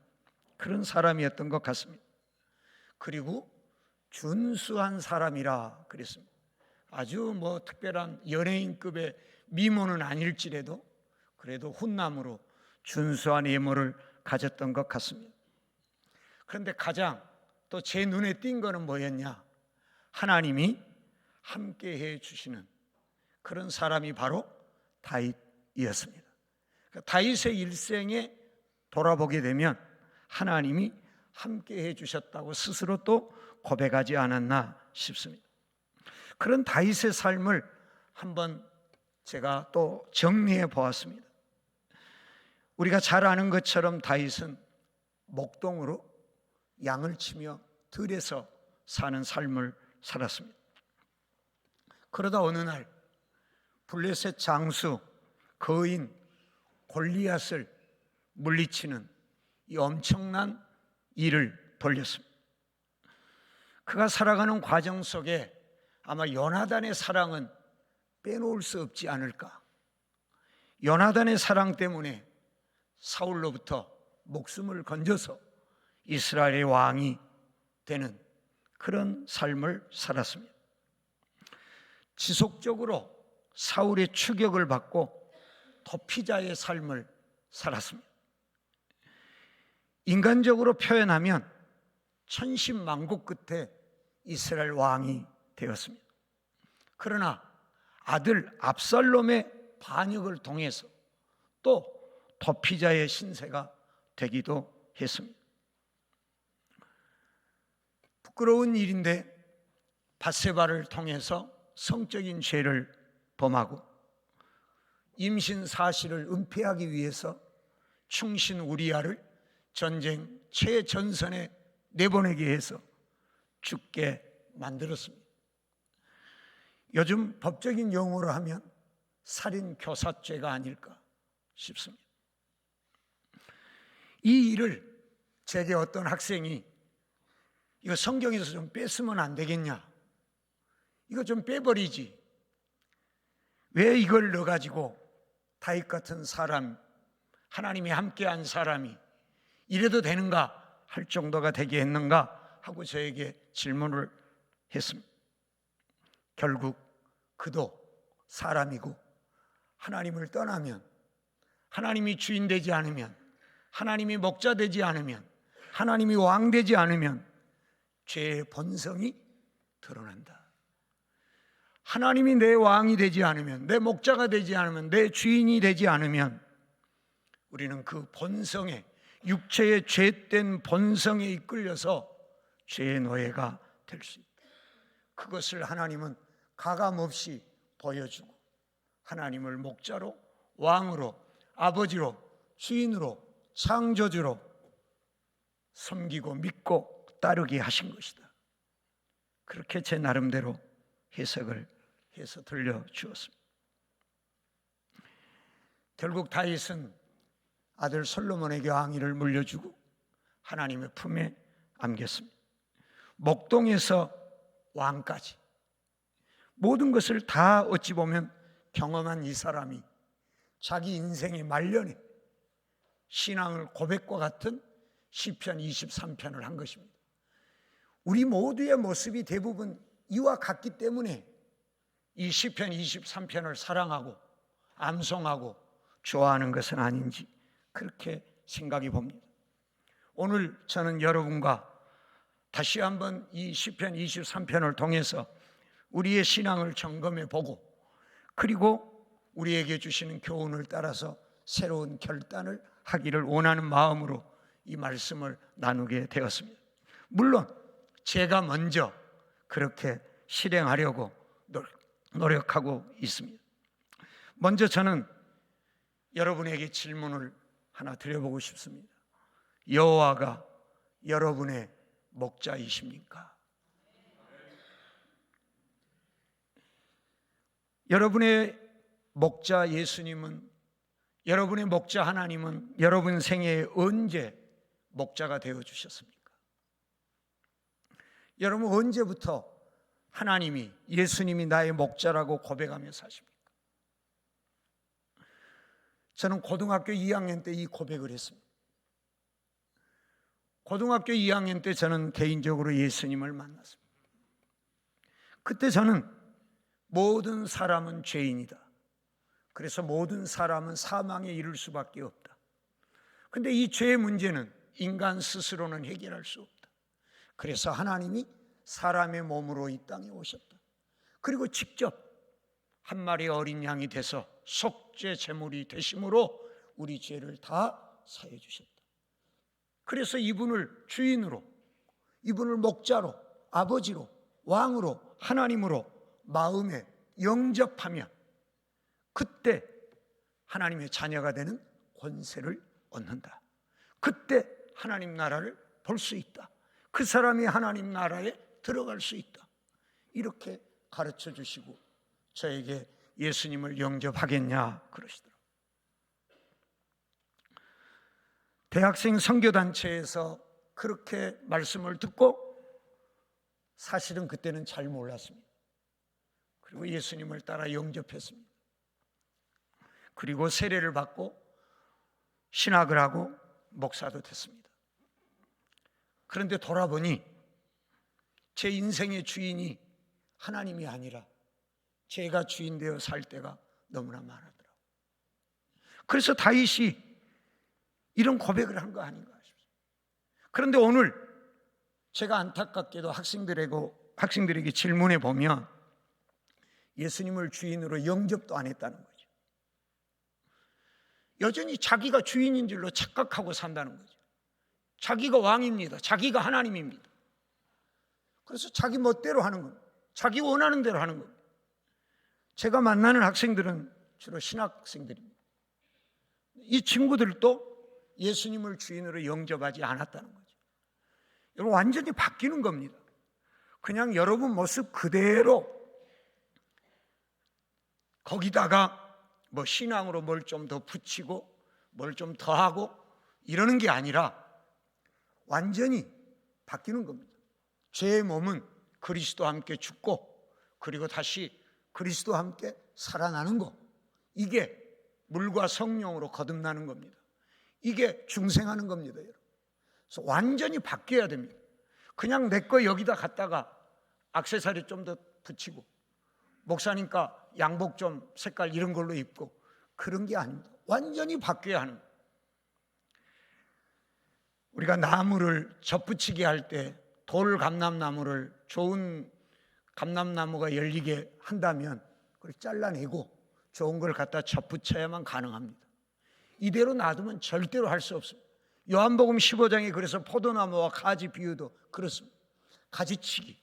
그런 사람이었던 것 같습니다. 그리고 준수한 사람이라 그랬습니다. 아주 특별한 연예인급의 미모는 아닐지라도 그래도 훈남으로 준수한 외모를 가졌던 것 같습니다. 그런데 가장 또 제 눈에 띈 거는 뭐였냐? 하나님이 함께해 주시는 그런 사람이 바로 다윗이었습니다. 다윗의 일생에 돌아보게 되면 하나님이 함께해 주셨다고 스스로 또 고백하지 않았나 싶습니다. 그런 다윗의 삶을 한번 제가 또 정리해 보았습니다. 우리가 잘 아는 것처럼 다윗은 목동으로 양을 치며 들에서 사는 삶을 살았습니다. 그러다 어느 날 블레셋 장수 거인 골리앗을 물리치는 이 엄청난 일을 벌였습니다. 그가 살아가는 과정 속에 아마 요나단의 사랑은 빼놓을 수 없지 않을까. 요나단의 사랑 때문에 사울로부터 목숨을 건져서 이스라엘의 왕이 되는 그런 삶을 살았습니다. 지속적으로 사울의 추격을 받고 도피자의 삶을 살았습니다. 인간적으로 표현하면 천신만고 끝에 이스라엘 왕이 되었습니다. 그러나 아들 압살롬의 반역을 통해서 또 도피자의 신세가 되기도 했습니다. 부끄러운 일인데 밧세바를 통해서 성적인 죄를 범하고 임신 사실을 은폐하기 위해서 충신 우리아를 전쟁 최전선에 내보내게 해서 죽게 만들었습니다. 요즘 법적인 용어로 하면 살인교사죄가 아닐까 싶습니다. 이 일을 제게 어떤 학생이 이거 성경에서 좀 뺐으면 안 되겠냐, 이거 좀 빼버리지, 왜 이걸 넣어가지고 다윗 같은 사람, 하나님이 함께한 사람이 이래도 되는가 할 정도가 되게 했는가 하고 저에게 질문을 했습니다. 결국 그도 사람이고 하나님을 떠나면, 하나님이 주인 되지 않으면, 하나님이 목자 되지 않으면, 하나님이 왕 되지 않으면 죄의 본성이 드러난다. 하나님이 내 왕이 되지 않으면, 내 목자가 되지 않으면, 내 주인이 되지 않으면 우리는 그 본성에, 육체의 죄된 본성에 이끌려서 죄의 노예가 될 수 있다. 그것을 하나님은 가감없이 보여주고 하나님을 목자로, 왕으로, 아버지로, 주인으로, 창조주로 섬기고 믿고 따르게 하신 것이다. 그렇게 제 나름대로 해석을 해서 들려주었습니다. 결국 다윗은 아들 솔로몬에게 왕위를 물려주고 하나님의 품에 안겼습니다. 목동에서 왕까지 모든 것을 다 어찌 보면 경험한 이 사람이 자기 인생의 말년에 신앙을 고백과 같은 시편 23편을 한 것입니다. 우리 모두의 모습이 대부분 이와 같기 때문에 이 시편 23편을 사랑하고 암송하고 좋아하는 것은 아닌지 그렇게 생각해 봅니다. 오늘 저는 여러분과 다시 한번 이 시편 23편을 통해서 우리의 신앙을 점검해 보고, 그리고 우리에게 주시는 교훈을 따라서 새로운 결단을 하기를 원하는 마음으로 이 말씀을 나누게 되었습니다. 물론 제가 먼저 그렇게 실행하려고 노력하고 있습니다. 먼저 저는 여러분에게 질문을 하나 드려보고 싶습니다. 여호와가 여러분의 목자이십니까? 여러분의 목자 예수님은, 여러분의 목자 하나님은 여러분 생애에 언제 목자가 되어 주셨습니까? 여러분 언제부터 하나님이, 예수님이 나의 목자라고 고백하며 사십니까? 저는 고등학교 2학년 때 이 고백을 했습니다. 고등학교 2학년 때 저는 개인적으로 예수님을 만났습니다. 그때 저는 모든 사람은 죄인이다. 그래서 모든 사람은 사망에 이를 수밖에 없다. 근데 이 죄의 문제는 인간 스스로는 해결할 수 없다. 그래서 하나님이 사람의 몸으로 이 땅에 오셨다. 그리고 직접 한 마리의 어린 양이 돼서 속죄 제물이 되심으로 우리 죄를 다 사해 주셨다. 그래서 이분을 주인으로, 이분을 목자로, 아버지로, 왕으로, 하나님으로 마음에 영접하면 그때 하나님의 자녀가 되는 권세를 얻는다. 그때 하나님 나라를 볼 수 있다. 그 사람이 하나님 나라에 들어갈 수 있다. 이렇게 가르쳐 주시고 저에게 예수님을 영접하겠냐 그러시더라고요. 대학생 선교단체에서 그렇게 말씀을 듣고 사실은 그때는 잘 몰랐습니다. 그리고 예수님을 따라 영접했습니다. 그리고 세례를 받고 신학을 하고 목사도 됐습니다. 그런데 돌아보니 제 인생의 주인이 하나님이 아니라 제가 주인 되어 살 때가 너무나 많았더라고요. 그래서 다윗이 이런 고백을 한 거 아닌가 싶습니다. 그런데 오늘 제가 안타깝게도 학생들에게 질문해 보면 예수님을 주인으로 영접도 안 했다는 거죠. 여전히 자기가 주인인 줄로 착각하고 산다는 거죠. 자기가 왕입니다. 자기가 하나님입니다. 그래서 자기 멋대로 하는 겁니다. 자기 원하는 대로 하는 겁니다. 제가 만나는 학생들은 주로 신학생들입니다. 이 친구들도 예수님을 주인으로 영접하지 않았다는 거죠. 여러분, 완전히 바뀌는 겁니다. 그냥 여러분 모습 그대로 거기다가 뭐 신앙으로 뭘 좀 더 붙이고 뭘 좀 더 하고 이러는 게 아니라 완전히 바뀌는 겁니다. 죄의 몸은 그리스도와 함께 죽고 그리고 다시 그리스도와 함께 살아나는 거, 이게 물과 성령으로 거듭나는 겁니다. 이게 중생하는 겁니다, 여러분. 그래서 완전히 바뀌어야 됩니다. 그냥 내 거 여기다 갖다가 액세서리 좀 더 붙이고 목사니까 양복 좀 색깔 이런 걸로 입고 그런 게 아닙니다. 완전히 바뀌어야 하는 거예요. 우리가 나무를 접붙이게 할 때 돌 감람나무를 좋은 감람나무가 열리게 한다면 그걸 잘라내고 좋은 걸 갖다 접붙여야만 가능합니다. 이대로 놔두면 절대로 할 수 없습니다. 요한복음 15장에 그래서 포도나무와 가지 비유도 그렇습니다. 가지치기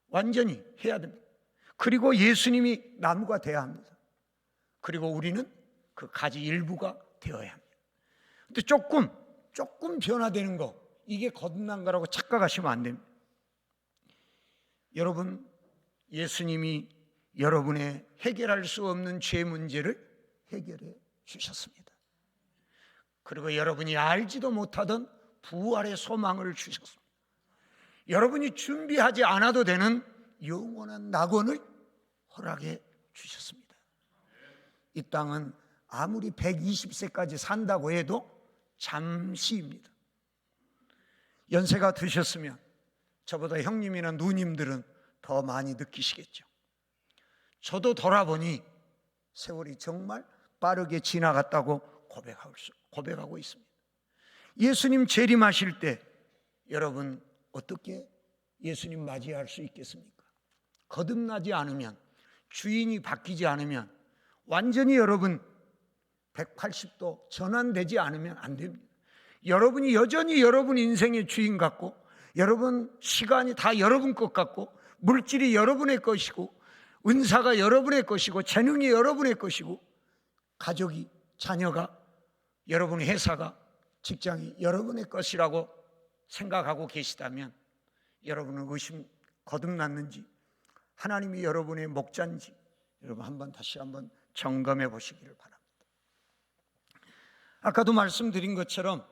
완전히 해야 됩니다. 그리고 예수님이 나무가 되어야 합니다. 그리고 우리는 그 가지 일부가 되어야 합니다. 근데 조금 변화되는 거, 이게 거듭난 거라고 착각하시면 안 됩니다. 여러분, 예수님이 여러분의 해결할 수 없는 죄 문제를 해결해 주셨습니다. 그리고 여러분이 알지도 못하던 부활의 소망을 주셨습니다. 여러분이 준비하지 않아도 되는 영원한 낙원을 허락해 주셨습니다. 이 땅은 아무리 120세까지 산다고 해도 잠시입니다. 연세가 드셨으면 저보다 형님이나 누님들은 더 많이 느끼시겠죠. 저도 돌아보니 세월이 정말 빠르게 지나갔다고 고백하고 있습니다. 예수님 재림하실 때 여러분 어떻게 예수님 맞이할 수 있겠습니까? 거듭나지 않으면, 주인이 바뀌지 않으면, 완전히 여러분 180도 전환되지 않으면 안 됩니다. 여러분이 여전히 여러분 인생의 주인 같고, 여러분 시간이 다 여러분 것 같고, 물질이 여러분의 것이고, 은사가 여러분의 것이고, 재능이 여러분의 것이고, 가족이, 자녀가, 여러분의 회사가, 직장이 여러분의 것이라고 생각하고 계시다면 여러분은 거듭났는지, 하나님이 여러분의 목자인지 여러분 다시 한번 점검해 보시기를 바랍니다. 아까도 말씀드린 것처럼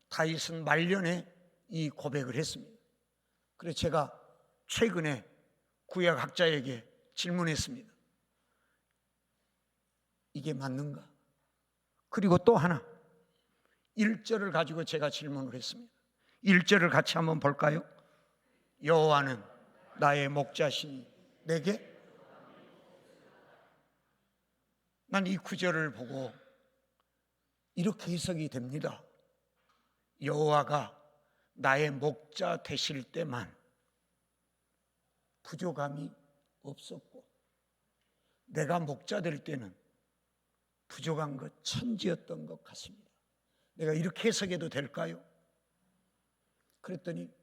다윗은 말년에 이 고백을 했습니다. 그래서 제가 최근에 구약학자에게 질문했습니다. 이게 맞는가? 그리고 또 하나 1절을 가지고 제가 질문을 했습니다. 1절을 같이 한번 볼까요? 여호와는 나의 목자시니 내게, 난 이 구절을 보고 이렇게 해석이 됩니다. 여호와가 나의 목자 되실 때만 부족함이 없었고, 내가 목자 될 때는 부족한 것 천지였던 것 같습니다. 내가 이렇게 해석해도 될까요? 그랬더니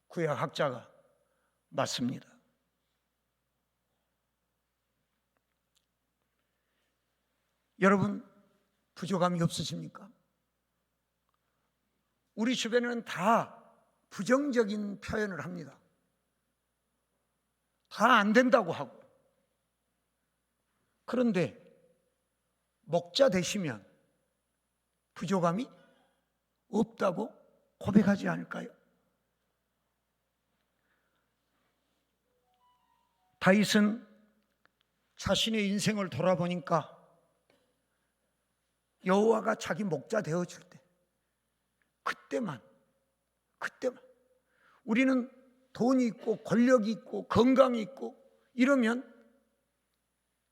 구약학자가 맞습니다. 여러분, 부족함이 없으십니까? 우리 주변에는 다 부정적인 표현을 합니다. 다 안 된다고 하고. 그런데 목자 되시면 부족함이 없다고 고백하지 않을까요? 다윗은 자신의 인생을 돌아보니까 여호와가 자기 목자 되어줄 때, 그때만 우리는 돈이 있고 권력이 있고 건강이 있고 이러면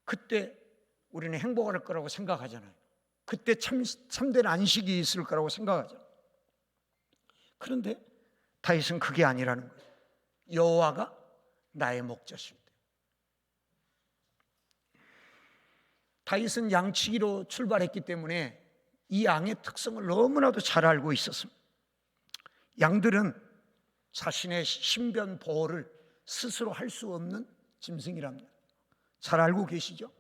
그때 우리는 행복할 거라고 생각하잖아요. 그때 참된 안식이 있을 거라고 생각하죠. 그런데 다윗은 그게 아니라는 거예요. 여호와가 나의 목자실 때. 다윗은 양치기로 출발했기 때문에 이 양의 특성을 너무나도 잘 알고 있었습니다. 양들은 자신의 신변 보호를 스스로 할 수 없는 짐승이랍니다. 잘 알고 계시죠?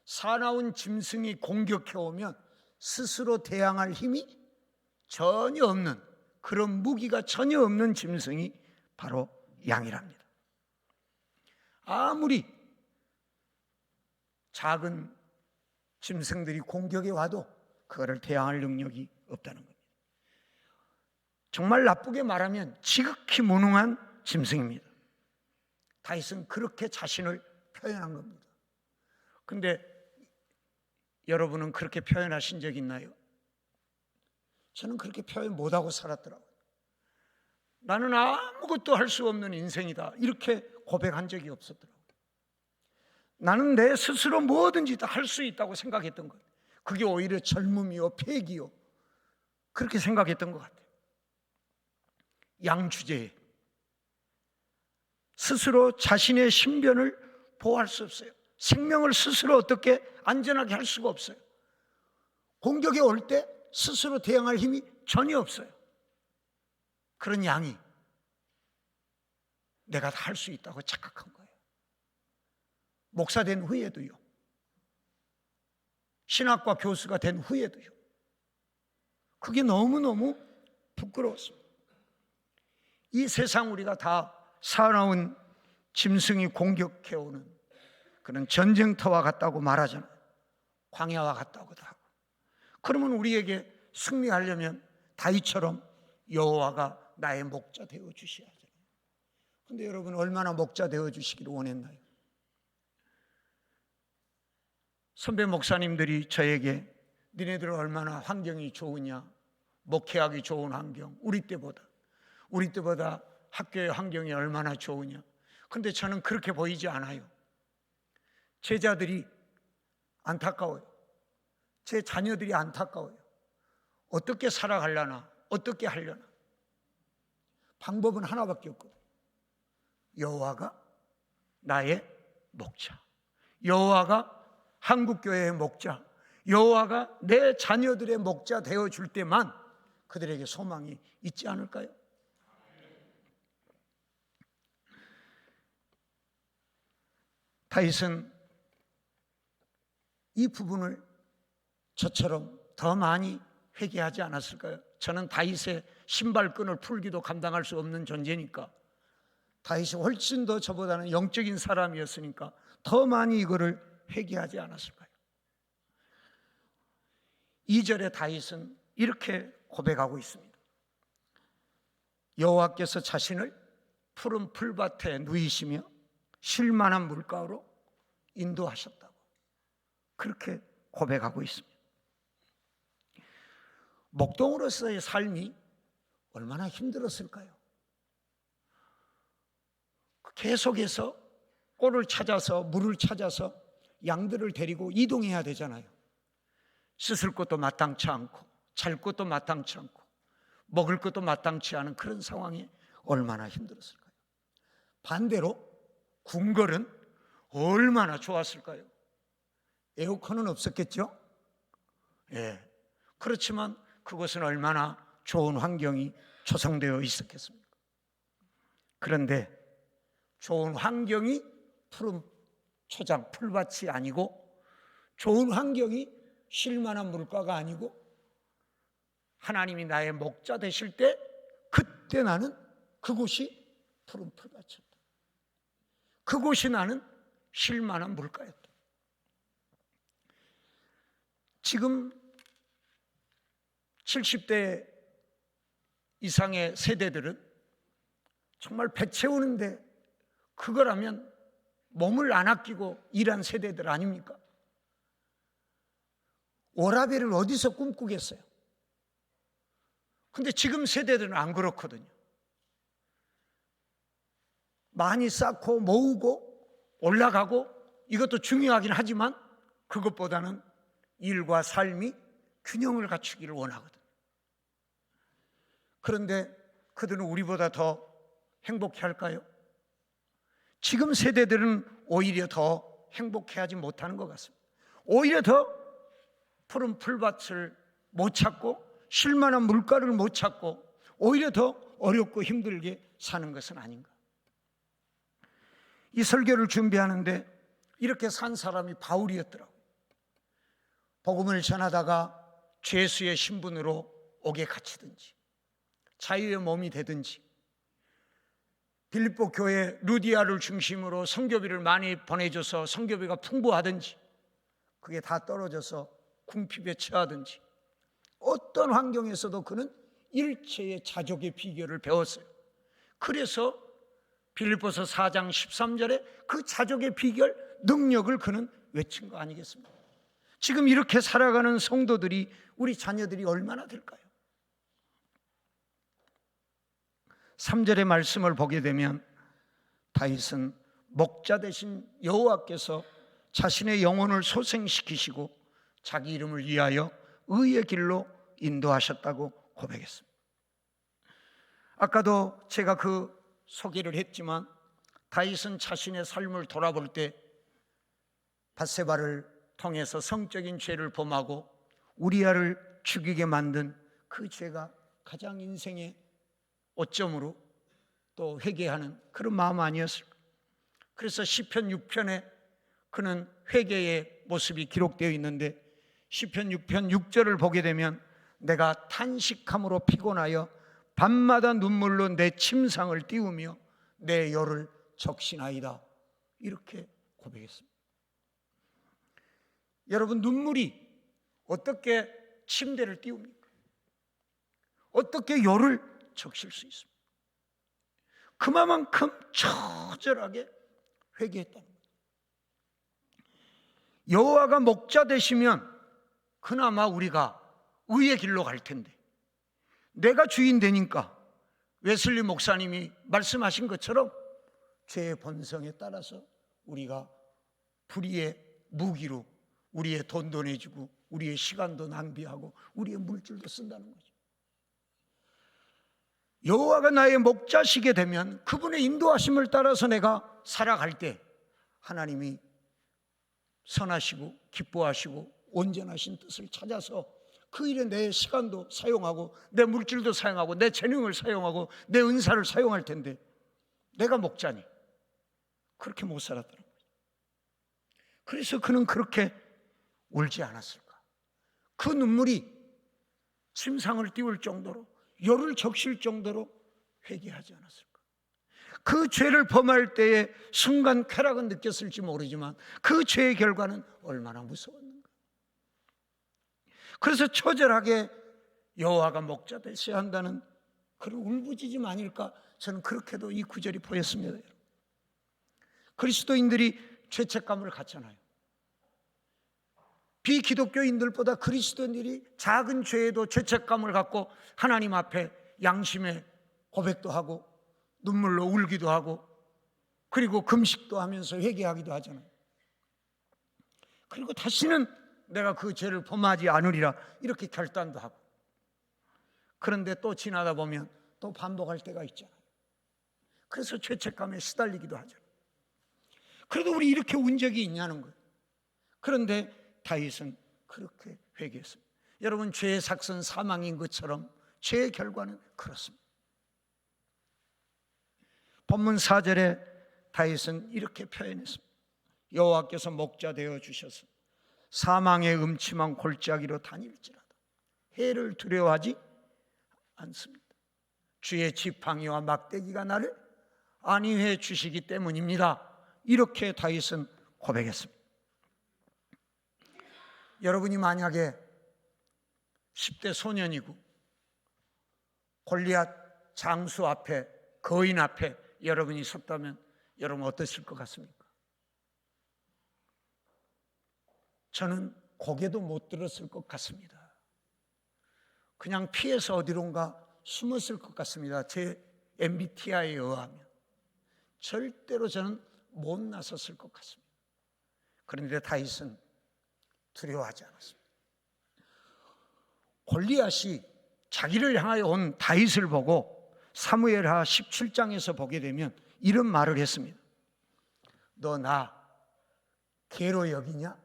사나운 짐승이 공격해오면 스스로 대항할 힘이 전혀 없는, 그런 무기가 전혀 없는 짐승이 바로 양이랍니다. 아무리 작은 짐승들이 공격해 와도 그거를 대항할 능력이 없다는 겁니다. 정말 나쁘게 말하면 지극히 무능한 짐승입니다. 다윗은 그렇게 자신을 표현한 겁니다. 근데 여러분은 그렇게 표현하신 적 있나요? 저는 그렇게 표현 못하고 살았더라고요. 나는 아무것도 할 수 없는 인생이다, 이렇게 고백한 적이 없었더라고요. 나는 내 스스로 뭐든지 다 할 수 있다고 생각했던 거예요. 그게 오히려 젊음이요 패기요, 그렇게 생각했던 것 같아요. 양 주제에 스스로 자신의 신변을 보호할 수 없어요. 생명을 스스로 어떻게 안전하게 할 수가 없어요. 공격에 올 때 스스로 대항할 힘이 전혀 없어요. 그런 양이 내가 다 할 수 있다고 착각한 거예요. 목사 된 후에도요, 신학과 교수가 된 후에도요, 그게 너무너무 부끄러웠습니다. 이 세상 우리가 다 사나운 짐승이 공격해오는 그런 전쟁터와 같다고 말하잖아요. 광야와 같다고도 하고. 그러면 우리에게 승리하려면 다윗처럼 여호와가 나의 목자 되어 주셔야 하잖아요. 그런데 여러분, 얼마나 목자 되어 주시기를 원했나요? 선배 목사님들이 저에게 니네들 얼마나 환경이 좋으냐, 목회하기 좋은 환경, 우리 때보다 학교의 환경이 얼마나 좋으냐. 근데 저는 그렇게 보이지 않아요. 제자들이 안타까워요. 제 자녀들이 안타까워요. 어떻게 살아가려나, 어떻게 하려나. 방법은 하나밖에 없거든요. 여호와가 나의 목자, 여호와가 한국교회의 목자, 여호와가 내 자녀들의 목자 되어줄 때만 그들에게 소망이 있지 않을까요? 다윗은 이 부분을 저처럼 더 많이 회개하지 않았을까요? 저는 다윗의 신발끈을 풀기도 감당할 수 없는 존재니까, 다윗이 훨씬 더 저보다는 영적인 사람이었으니까 더 많이 이거를 회개하지 않았을까요? 2절에 다윗은 이렇게 고백하고 있습니다. 여호와께서 자신을 푸른 풀밭에 누이시며 쉴만한 물가로 인도하셨다고 그렇게 고백하고 있습니다. 목동으로서의 삶이 얼마나 힘들었을까요? 계속해서 꼴을 찾아서 물을 찾아서 양들을 데리고 이동해야 되잖아요. 씻을 것도 마땅치 않고 잘 것도 마땅치 않고 먹을 것도 마땅치 않은 그런 상황에 얼마나 힘들었을까요? 반대로 궁궐은 얼마나 좋았을까요? 에어컨은 없었겠죠? 예. 그렇지만 그것은 얼마나 좋은 환경이 조성되어 있었겠습니까? 그런데 좋은 환경이 푸른 초장, 풀밭이 아니고 좋은 환경이 쉴만한 물가가 아니고 하나님이 나의 목자 되실 때 그때 나는 그곳이 푸른 풀밭이었다. 그곳이 나는 쉴만한 물가였다. 지금 70대 이상의 세대들은 정말 배 채우는데 그거라면 몸을 안 아끼고 일한 세대들 아닙니까? 워라밸을 어디서 꿈꾸겠어요? 근데 지금 세대들은 안 그렇거든요. 많이 쌓고 모으고 올라가고 이것도 중요하긴 하지만 그것보다는 일과 삶이 균형을 갖추기를 원하거든. 그런데 그들은 우리보다 더 행복해 할까요? 지금 세대들은 오히려 더 행복해하지 못하는 것 같습니다. 오히려 더 푸른 풀밭을 못 찾고 쉴만한 물가를 못 찾고 오히려 더 어렵고 힘들게 사는 것은 아닌가. 이 설교를 준비하는데 이렇게 산 사람이 바울이었더라고요. 복음을 전하다가 죄수의 신분으로 옥에 갇히든지 자유의 몸이 되든지 빌립보 교회 루디아를 중심으로 선교비를 많이 보내줘서 선교비가 풍부하든지 그게 다 떨어져서 궁핍에 처하든지 어떤 환경에서도 그는 일체의 자족의 비결을 배웠어요. 그래서 빌립보서 4장 13절에 그 자족의 비결, 능력을 그는 외친 거 아니겠습니까? 지금 이렇게 살아가는 성도들이 우리 자녀들이 얼마나 될까요? 3절의 말씀을 보게 되면 다윗은 목자 되신 여호와께서 자신의 영혼을 소생시키시고 자기 이름을 위하여 의의 길로 인도하셨다고 고백했습니다. 아까도 제가 그 소개를 했지만 다윗은 자신의 삶을 돌아볼 때 밧세바를 통해서 성적인 죄를 범하고 우리아를 죽이게 만든 그 죄가 가장 인생의 오점으로 또 회개하는 그런 마음 아니었을까? 그래서 시편 6편에 그는 회개의 모습이 기록되어 있는데 시편 6편 6절을 보게 되면 내가 탄식함으로 피곤하여 밤마다 눈물로 내 침상을 띄우며 내 열을 적시나이다 이렇게 고백했습니다. 여러분, 눈물이 어떻게 침대를 띄웁니까? 어떻게 열을 적실 수 있습니까? 그만큼 처절하게 회개했다는 거예요. 여호와가 목자 되시면 그나마 우리가 의의 길로 갈 텐데 내가 주인 되니까 웨슬리 목사님이 말씀하신 것처럼 죄의 본성에 따라서 우리가 불의의 무기로 우리의 돈도 내주고 우리의 시간도 낭비하고 우리의 물질도 쓴다는 거죠. 여호와가 나의 목자시게 되면 그분의 인도하심을 따라서 내가 살아갈 때 하나님이 선하시고 기뻐하시고 온전하신 뜻을 찾아서 그 일에 내 시간도 사용하고 내 물질도 사용하고 내 재능을 사용하고 내 은사를 사용할 텐데 내가 목자니 그렇게 못 살았더라고요. 그래서 그는 그렇게 울지 않았을까? 그 눈물이 침상을 띄울 정도로 열을 적실 정도로 회개하지 않았을까? 그 죄를 범할 때에 순간 쾌락은 느꼈을지 모르지만 그 죄의 결과는 얼마나 무서웠는가. 그래서 처절하게 여호와가 목자 되셔야 한다는 그런 울부짖음 아닐까? 저는 그렇게도 이 구절이 보였습니다. 그리스도인들이 죄책감을 갖잖아요. 비기독교인들보다 그리스도인들이 작은 죄에도 죄책감을 갖고 하나님 앞에 양심의 고백도 하고 눈물로 울기도 하고 그리고 금식도 하면서 회개하기도 하잖아요. 그리고 다시는 내가 그 죄를 범하지 않으리라 이렇게 결단도 하고, 그런데 또 지나다 보면 또 반복할 때가 있잖아요. 그래서 죄책감에 시달리기도 하죠. 그래도 우리 이렇게 운 적이 있냐는 거예요. 그런데 다윗은 그렇게 회개했습니다. 여러분, 죄의 삭은 사망인 것처럼 죄의 결과는 그렇습니다. 본문 4절에 다윗은 이렇게 표현했습니다. 여호와께서 목자 되어 주셔서 사망의 음침한 골짜기로 다닐지라도 해를 두려워하지 않습니다. 주의 지팡이와 막대기가 나를 안위해 주시기 때문입니다. 이렇게 다윗은 고백했습니다. 여러분이 만약에 10대 소년이고 골리앗 장수 앞에, 거인 앞에 여러분이 섰다면 여러분 어떠실 것 같습니까? 저는 고개도 못 들었을 것 같습니다. 그냥 피해서 어디론가 숨었을 것 같습니다. 제 MBTI에 의하면 절대로 저는 못 나섰을 것 같습니다. 그런데 다윗은 두려워하지 않았습니다. 골리앗이 자기를 향하여 온 다윗을 보고 사무엘하 17장에서 보게 되면 이런 말을 했습니다. 너 나 개로 여기냐?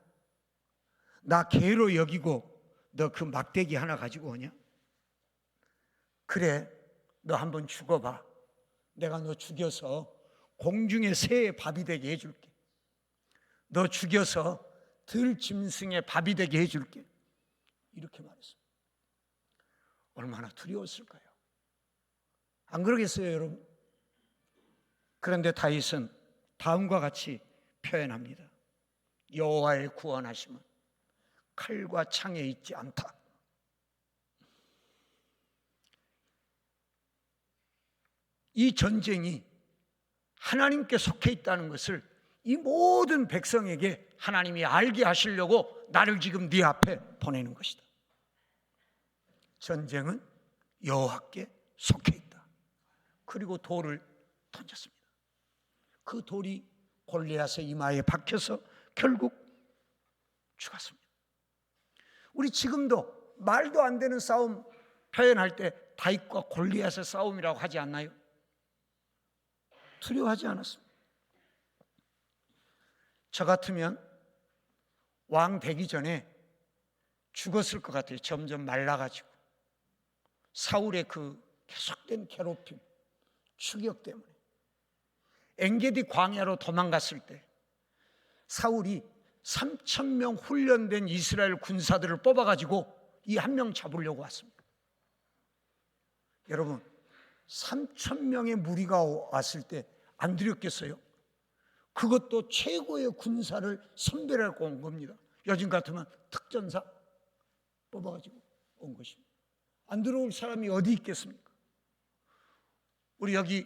나 개로 여기고 너 그 막대기 하나 가지고 오냐? 그래, 너 한번 죽어봐. 내가 너 죽여서 공중의 새의 밥이 되게 해줄게. 너 죽여서 들짐승의 밥이 되게 해줄게. 이렇게 말했습니다. 얼마나 두려웠을까요? 안 그러겠어요, 여러분? 그런데 다윗은 다음과 같이 표현합니다. 여호와의 구원하심은 칼과 창에 있지 않다. 이 전쟁이 하나님께 속해 있다는 것을 이 모든 백성에게 하나님이 알게 하시려고 나를 지금 네 앞에 보내는 것이다. 전쟁은 여호와께 속해 있다. 그리고 돌을 던졌습니다. 그 돌이 골리앗의 이마에 박혀서 결국 죽었습니다. 우리 지금도 말도 안 되는 싸움 표현할 때 다윗과 골리앗의 싸움이라고 하지 않나요? 두려워하지 않았습니다. 저 같으면 왕 되기 전에 죽었을 것 같아요. 점점 말라가지고 사울의 그 계속된 괴롭힘, 추격 때문에. 엔게디 광야로 도망갔을 때 사울이 3,000명 훈련된 이스라엘 군사들을 뽑아가지고 이 한 명 잡으려고 왔습니다. 여러분, 3,000명의 무리가 왔을 때 안 두렵겠어요? 그것도 최고의 군사를 선별하고 온 겁니다. 요즘 같으면 특전사 뽑아가지고 온 것입니다. 안 들어올 사람이 어디 있겠습니까? 우리 여기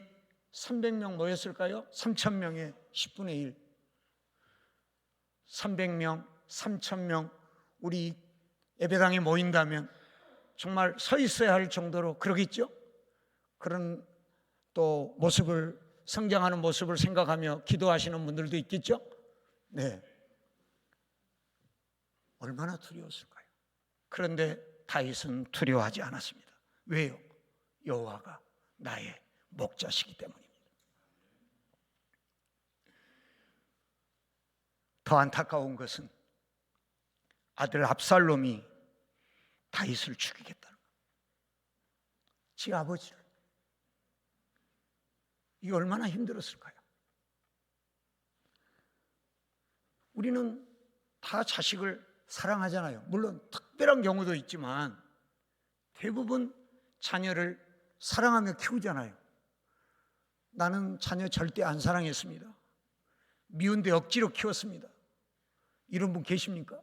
300명 모였을까요? 3,000명의 10분의 1. 300명, 3,000명 우리 예배당에 모인다면 정말 서 있어야 할 정도로 그러겠죠? 그런 또 모습을, 성장하는 모습을 생각하며 기도하시는 분들도 있겠죠? 네. 얼마나 두려웠을까요? 그런데 다윗은 두려워하지 않았습니다. 왜요? 여호와가 나의 목자시기 때문입니다. 더 안타까운 것은 아들 압살롬이 다윗을 죽이겠다는 거예요. 지 아버지를. 이게 얼마나 힘들었을까요? 우리는 다 자식을 사랑하잖아요. 물론 특별한 경우도 있지만 대부분 자녀를 사랑하며 키우잖아요. 나는 자녀 절대 안 사랑했습니다. 미운데 억지로 키웠습니다. 이런 분 계십니까?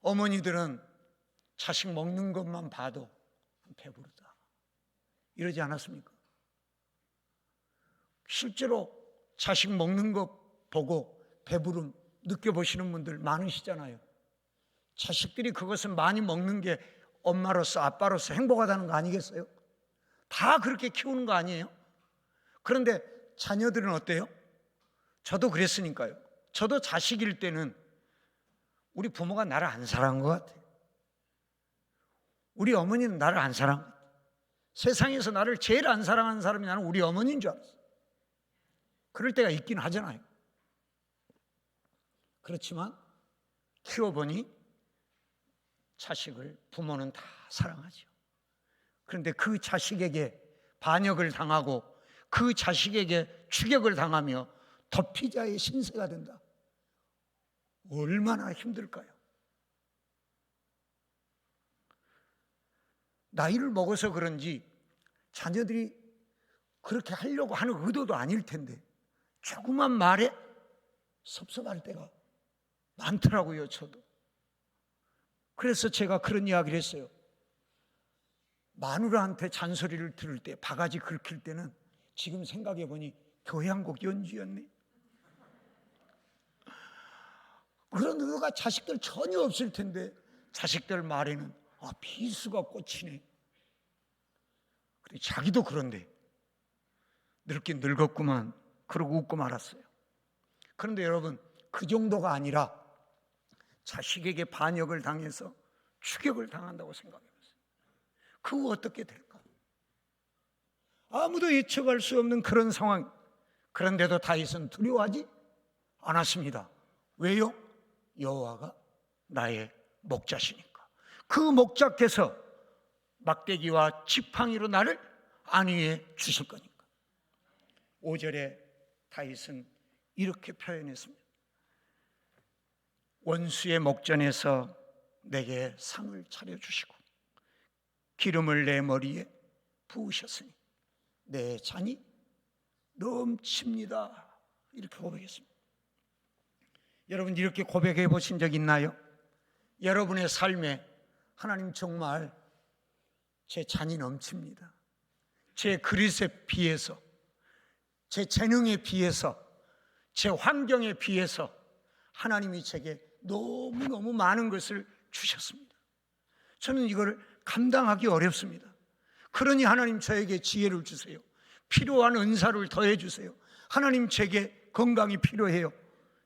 어머니들은 자식 먹는 것만 봐도 배부르다 이러지 않았습니까? 실제로 자식 먹는 거 보고 배부름 느껴보시는 분들 많으시잖아요. 자식들이 그것을 많이 먹는 게 엄마로서 아빠로서 행복하다는 거 아니겠어요? 다 그렇게 키우는 거 아니에요? 그런데 자녀들은 어때요? 저도 그랬으니까요. 저도 자식일 때는 우리 부모가 나를 안 사랑한 것 같아요. 우리 어머니는 나를 안 사랑한 것 같아요. 세상에서 나를 제일 안 사랑하는 사람이 나는 우리 어머니인 줄 알았어요. 그럴 때가 있긴 하잖아요. 그렇지만 키워보니 자식을 부모는 다 사랑하죠. 그런데 그 자식에게 반역을 당하고 그 자식에게 추격을 당하며 덮이자의 신세가 된다. 얼마나 힘들까요? 나이를 먹어서 그런지 자녀들이 그렇게 하려고 하는 의도도 아닐 텐데 조그만 말에 섭섭할 때가 많더라고요. 저도. 그래서 제가 그런 이야기를 했어요. 마누라한테 잔소리를 들을 때, 바가지 긁힐 때는 지금 생각해 보니 교회 한 곡 연주였네. 그런 의도가 자식들 전혀 없을 텐데 자식들 말에는 비수가 꽂히네. 그래, 자기도 그런데 늙긴 늙었구만 그러고 웃고 말았어요. 그런데 여러분, 그 정도가 아니라 자식에게 반역을 당해서 추격을 당한다고 생각해보세요. 그거 어떻게 될까? 아무도 예측할 수 없는 그런 상황. 그런데도 다윗은 두려워하지 않았습니다. 왜요? 여호와가 나의 목자시니까. 그 목자께서 막대기와 지팡이로 나를 안위해 주실 거니까. 5절에 다윗은 이렇게 표현했습니다. 원수의 목전에서 내게 상을 차려주시고 기름을 내 머리에 부으셨으니 내 잔이 넘칩니다. 이렇게 고백했습니다. 여러분, 이렇게 고백해 보신 적 있나요? 여러분의 삶에 하나님, 정말 제 잔이 넘칩니다. 제 그릇에 비해서, 제 재능에 비해서, 제 환경에 비해서 하나님이 제게 너무너무 많은 것을 주셨습니다. 저는 이걸 감당하기 어렵습니다. 그러니 하나님, 저에게 지혜를 주세요. 필요한 은사를 더해 주세요. 하나님, 제게 건강이 필요해요.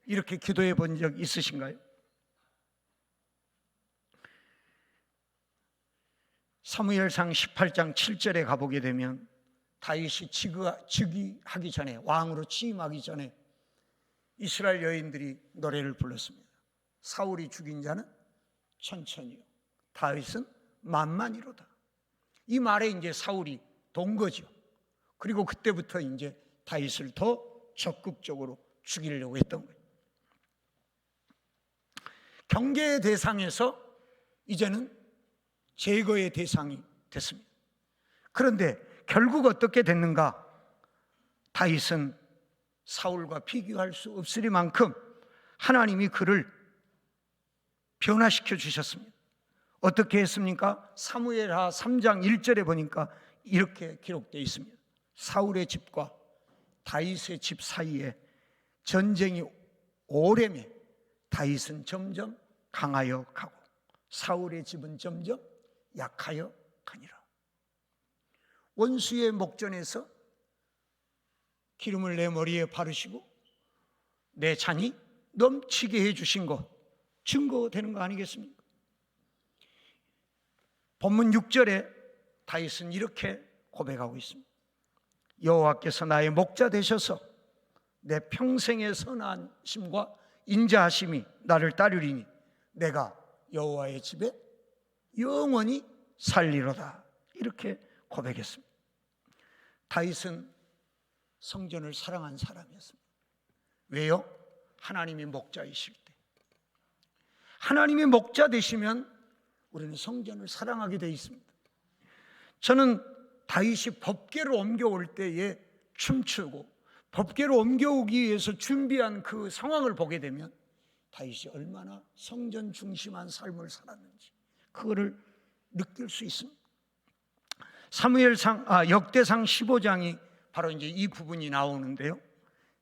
이렇게 기도해 본 적 있으신가요? 사무엘상 18장 7절에 가보게 되면 다윗이 즉위하기 전에, 왕으로 취임하기 전에 이스라엘 여인들이 노래를 불렀습니다. 사울이 죽인 자는 천천히요, 다윗은 만만이로다. 이 말에 이제 사울이 돈 거죠. 그리고 그때부터 이제 다윗을 더 적극적으로 죽이려고 했던 거예요. 경계의 대상에서 이제는 제거의 대상이 됐습니다. 그런데 결국 어떻게 됐는가? 다윗은 사울과 비교할 수 없으리만큼 하나님이 그를 변화시켜 주셨습니다. 어떻게 했습니까? 사무엘하 3장 1절에 보니까 이렇게 기록되어 있습니다. 사울의 집과 다윗의 집 사이에 전쟁이 오래매 다윗은 점점 강하여 가고 사울의 집은 점점 약하여 가니라. 원수의 목전에서 기름을 내 머리에 바르시고 내 잔이 넘치게 해주신 것, 증거되는 거 아니겠습니까? 본문 6절에 다윗은 이렇게 고백하고 있습니다. 여호와께서 나의 목자 되셔서 내 평생의 선하심과 인자하심이 나를 따르리니 내가 여호와의 집에 영원히 살리로다. 이렇게 고백했습니다. 다윗은 성전을 사랑한 사람이었습니다. 왜요? 하나님이 목자이실 때, 하나님이 목자 되시면 우리는 성전을 사랑하게 되어 있습니다. 저는 다윗이 법궤를 옮겨올 때에 춤추고 법궤를 옮겨오기 위해서 준비한 그 상황을 보게 되면 다윗이 얼마나 성전 중심한 삶을 살았는지 그거를 느낄 수 있습니다. 역대상 15장이 바로 이제 이 부분이 나오는데요.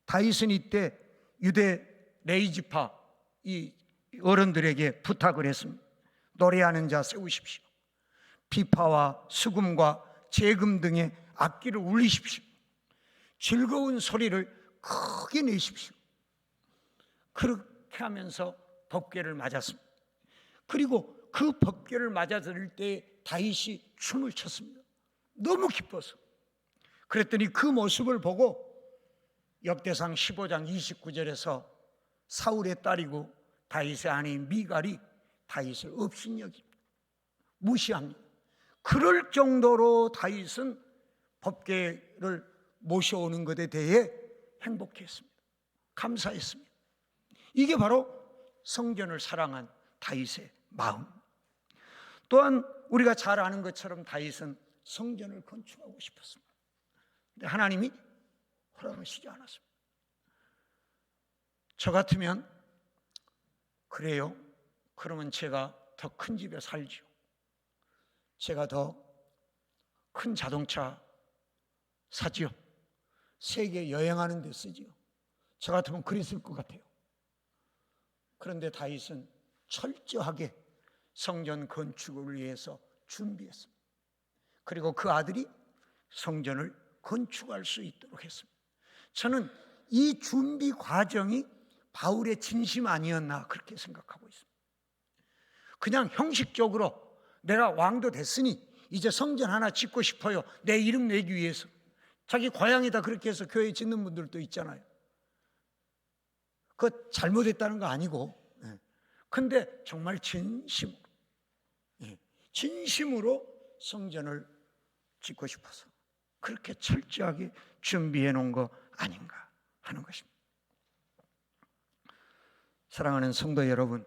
다윗은 이때 유대 레이지파 이 어른들에게 부탁을 했습니다. 노래하는 자 세우십시오. 비파와 수금과 재금 등의 악기를 울리십시오. 즐거운 소리를 크게 내십시오. 그렇게 하면서 법궤를 맞았습니다. 그리고 그 법궤를 맞아 들을 때 다윗이 춤을 췄습니다. 너무 기뻐서. 그랬더니 그 모습을 보고 역대상 15장 29절에서 사울의 딸이고 다윗의 아내인 미갈이 다윗을 업신여깁니다. 무시합니다. 그럴 정도로 다윗은 법궤를 모셔오는 것에 대해 행복했습니다. 감사했습니다. 이게 바로 성전을 사랑한 다윗의 마음. 또한 우리가 잘 아는 것처럼 다윗은 성전을 건축하고 싶었습니다. 근데 하나님이 허락하시지 않았습니다. 저 같으면 그래요? 그러면 제가 더 큰 집에 살지요. 제가 더 큰 자동차 사지요. 세계 여행하는 데 쓰지요. 저 같으면 그랬을 것 같아요. 그런데 다윗은 철저하게 성전 건축을 위해서 준비했습니다. 그리고 그 아들이 성전을 건축할 수 있도록 했습니다. 저는 이 준비 과정이 바울의 진심 아니었나 그렇게 생각하고 있습니다. 그냥 형식적으로 내가 왕도 됐으니 이제 성전 하나 짓고 싶어요. 내 이름 내기 위해서. 자기 고향에다 그렇게 해서 교회 짓는 분들도 있잖아요. 그거 잘못했다는 거 아니고, 근데 정말 진심으로 성전을 짓고 싶어서 그렇게 철저하게 준비해 놓은 거 아닌가 하는 것입니다. 사랑하는 성도 여러분,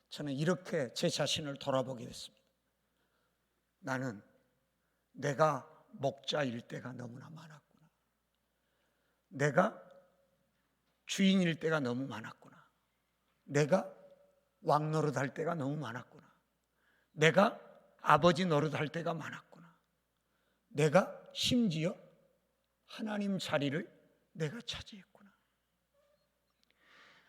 저는 이렇게 제 자신을 돌아보게 됐습니다. 나는 내가 목자일 때가 너무나 많았구나. 내가 주인일 때가 너무 많았구나. 내가 왕 노릇할 때가 너무 많았구나. 내가 아버지 노릇할 때가 많았구나. 내가 심지어 하나님 자리를 내가 차지했구나.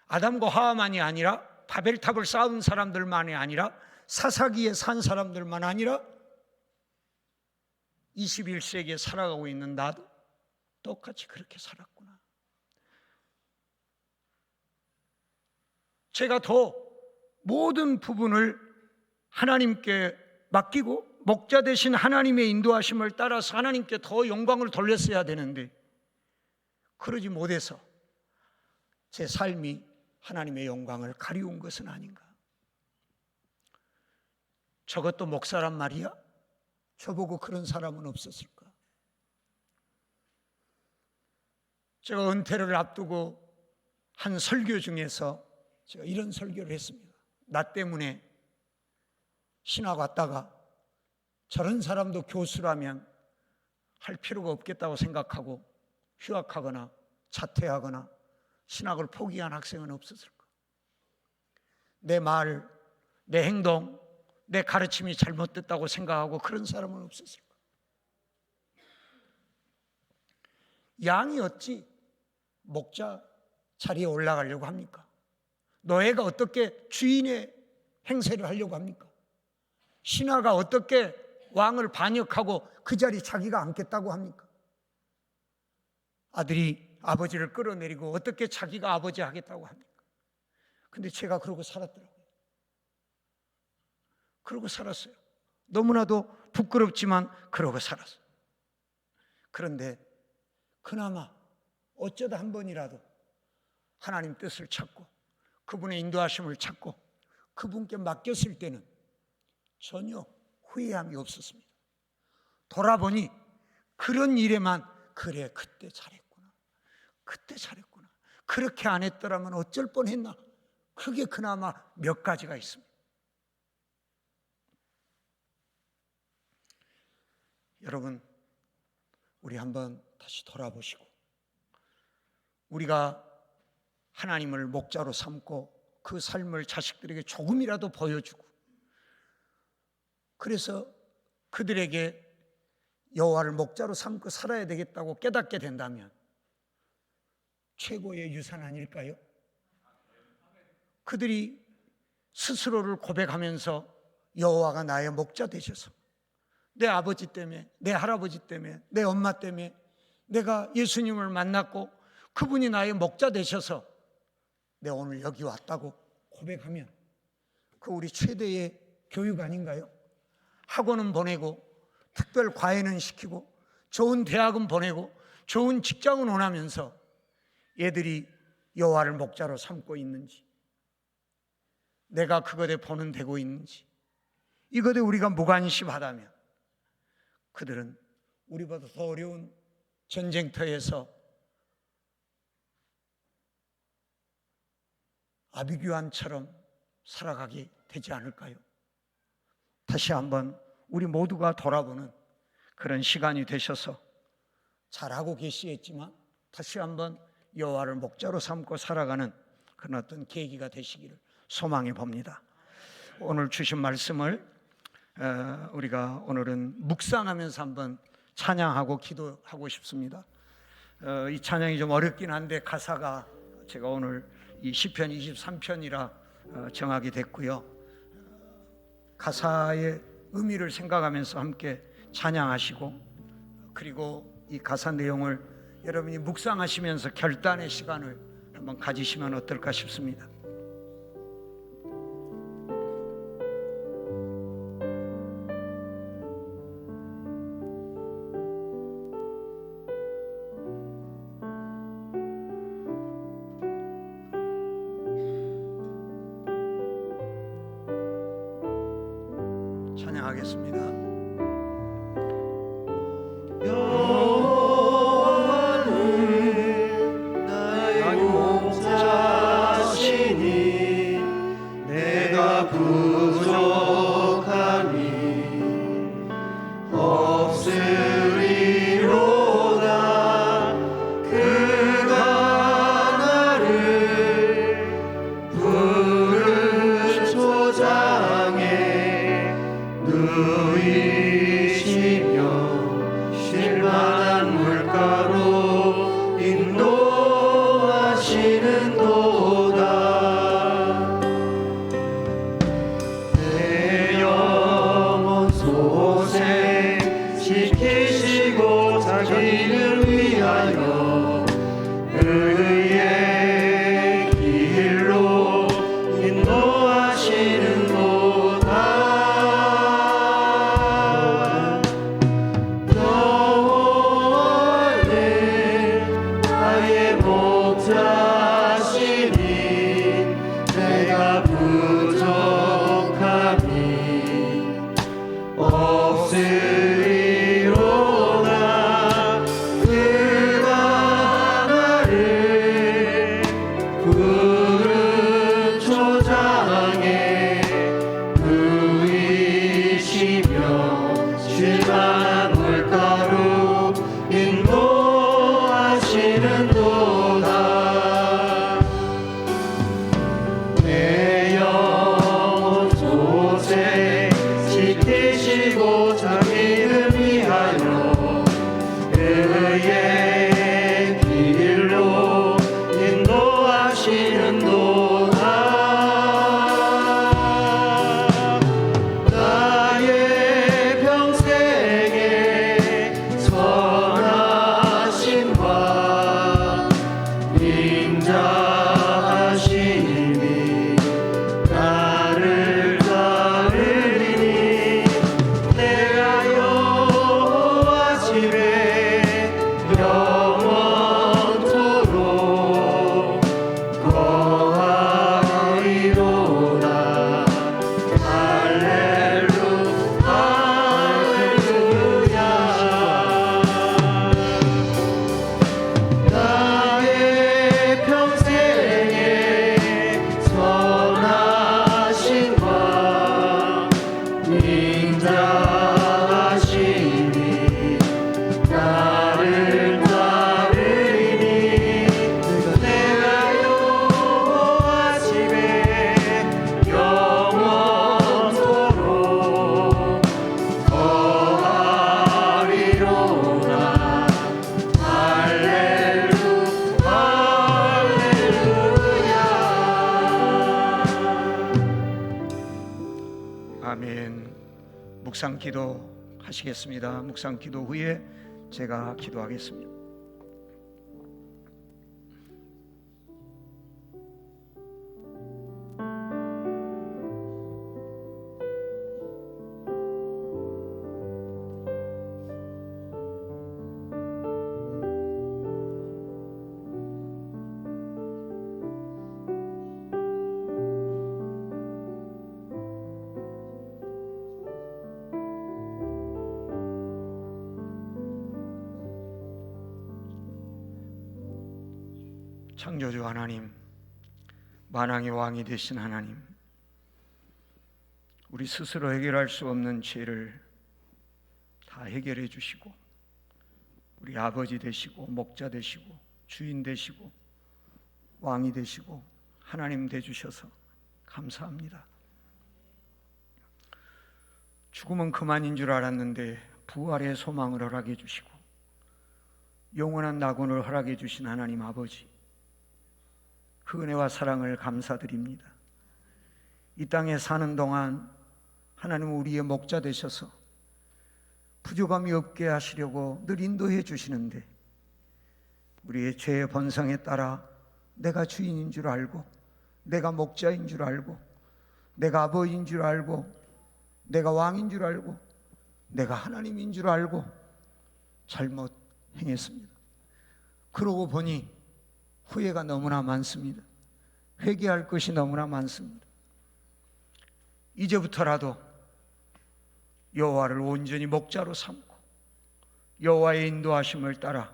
아담과 하와만이 아니라 바벨탑을 쌓은 사람들만이 아니라 사사기에 산 사람들만 아니라 21세기에 살아가고 있는 나도 똑같이 그렇게 살았구나. 제가 더 모든 부분을 하나님께 맡기고 목자 되신 하나님의 인도하심을 따라서 하나님께 더 영광을 돌렸어야 되는데 그러지 못해서 제 삶이 하나님의 영광을 가리운 것은 아닌가. 저것도 목사란 말이야? 저보고 그런 사람은 없었을까? 제가 은퇴를 앞두고 한 설교 중에서 제가 이런 설교를 했습니다. 나 때문에 신학 왔다가 저런 사람도 교수라면 할 필요가 없겠다고 생각하고 휴학하거나 자퇴하거나 신학을 포기한 학생은 없었을까? 내 말, 내 행동, 내 가르침이 잘못됐다고 생각하고 그런 사람은 없었을까? 양이 어찌 목자 자리에 올라가려고 합니까? 노예가 어떻게 주인의 행세를 하려고 합니까? 신하가 어떻게 왕을 반역하고 그 자리 자기가 앉겠다고 합니까? 아들이 아버지를 끌어내리고 어떻게 자기가 아버지 하겠다고 합니까? 근데 제가 그러고 살았더라고요. 그러고 살았어요. 너무나도 부끄럽지만 그러고 살았어요. 그런데 그나마 어쩌다 한 번이라도 하나님 뜻을 찾고 그분의 인도하심을 찾고 그분께 맡겼을 때는 전혀 후회함이 없었습니다. 돌아보니 그런 일에만 그래 그때 잘했구나. 그때 잘했구나. 그렇게 안 했더라면 어쩔 뻔했나. 그게 그나마 몇 가지가 있습니다. 여러분, 우리 한번 다시 돌아보시고 우리가 하나님을 목자로 삼고 그 삶을 자식들에게 조금이라도 보여주고 그래서 그들에게 여호와를 목자로 삼고 살아야 되겠다고 깨닫게 된다면 최고의 유산 아닐까요? 그들이 스스로를 고백하면서 여호와가 나의 목자 되셔서 내 아버지 때문에, 내 할아버지 때문에, 내 엄마 때문에 내가 예수님을 만났고 그분이 나의 목자 되셔서 내가 오늘 여기 왔다고 고백하면 그 우리 최대의 교육 아닌가요? 학원은 보내고 특별 과외는 시키고 좋은 대학은 보내고 좋은 직장은 원하면서 얘들이 여호와를 목자로 삼고 있는지, 내가 그것에 보는 되고 있는지, 이것에 우리가 무관심하다면 그들은 우리보다 더 어려운 전쟁터에서 아비규환처럼 살아가게 되지 않을까요? 다시 한번 우리 모두가 돌아보는 그런 시간이 되셔서 잘하고 계시겠지만 다시 한번 여호와를 목자로 삼고 살아가는 그런 어떤 계기가 되시기를 소망해 봅니다. 오늘 주신 말씀을 우리가 오늘은 묵상하면서 한번 찬양하고 기도하고 싶습니다. 이 찬양이 좀 어렵긴 한데 가사가 제가 오늘 이 시편 23편이라 정하게 됐고요. 가사의 의미를 생각하면서 함께 찬양하시고, 그리고 이 가사 내용을 여러분이 묵상하시면서 결단의 시간을 한번 가지시면 어떨까 싶습니다. 찬양하겠습니다. 여호와는 나의 목자시니 내가 부족함이 없으리로다. 그가 나를 푸른 초장에 누이시며 쉴만한 물가로 인도하시는도다. 내 영혼 소생 지키시고 자기를 위하여 의의 길로 인도하시는도다. 여호와는 나의 목자시니 내가 부족함이 없으리로다. 그가 나를 푸른 초장에 누이시며 쉴만한 물가로 인도하시는도다. 내 영혼 소생 지키시고 자기를 위하여 의의 길로 인도하시는도다. 나의 평생에 선하심과 인자하심이 나를 따르리니 내가 여호와 집에 묵상 기도 하시겠습니다. 묵상 기도 후에 제가 기도하겠습니다. 창조주 하나님, 만왕의 왕이 되신 하나님, 우리 스스로 해결할 수 없는 죄를 다 해결해 주시고 우리 아버지 되시고 목자 되시고 주인 되시고 왕이 되시고 하나님 되주셔서 감사합니다. 죽음은 그만인 줄 알았는데 부활의 소망을 허락해 주시고 영원한 낙원을 허락해 주신 하나님 아버지, 그 은혜와 사랑을 감사드립니다. 이 땅에 사는 동안 하나님은 우리의 목자 되셔서 부족함이 없게 하시려고 늘 인도해 주시는데 우리의 죄의 본성에 따라 내가 주인인 줄 알고 내가 목자인 줄 알고 내가 아버지인 줄 알고 내가 왕인 줄 알고 내가 하나님인 줄 알고 잘못 행했습니다. 그러고 보니 후회가 너무나 많습니다. 회개할 것이 너무나 많습니다. 이제부터라도 여호와를 온전히 목자로 삼고 여호와의 인도하심을 따라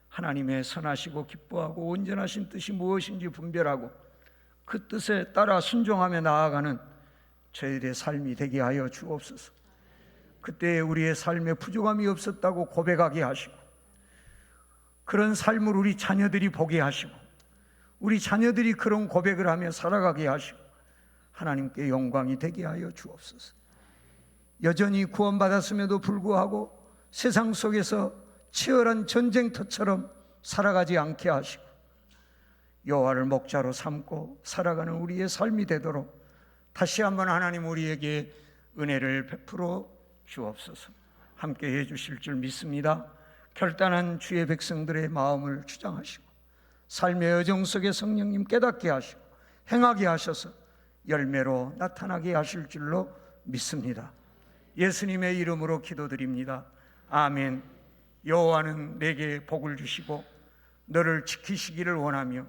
하나님의 선하시고 기뻐하고 온전하신 뜻이 무엇인지 분별하고 그 뜻에 따라 순종하며 나아가는 저희들의 삶이 되게 하여 주옵소서. 그때 우리의 삶에 부족함이 없었다고 고백하게 하시고 그런 삶을 우리 자녀들이 보게 하시고 우리 자녀들이 그런 고백을 하며 살아가게 하시고 하나님께 영광이 되게 하여 주옵소서. 여전히 구원받았음에도 불구하고 세상 속에서 치열한 전쟁터처럼 살아가지 않게 하시고 여호와를 목자로 삼고 살아가는 우리의 삶이 되도록 다시 한번 하나님 우리에게 은혜를 베풀어 주옵소서. 함께 해주실 줄 믿습니다. 결단한 주의 백성들의 마음을 주장하시고 삶의 여정 속에 성령님 깨닫게 하시고 행하게 하셔서 열매로 나타나게 하실 줄로 믿습니다. 예수님의 이름으로 기도드립니다. 아멘. 여호와는 내게 복을 주시고 너를 지키시기를 원하며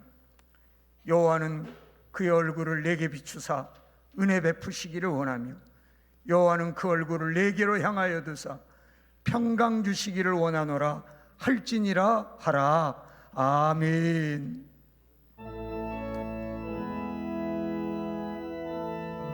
여호와는 그의 얼굴을 내게 비추사 은혜 베푸시기를 원하며 여호와는 그 얼굴을 내게로 향하여 드사 평강 주시기를 원하노라 할지니라 하라. 아멘.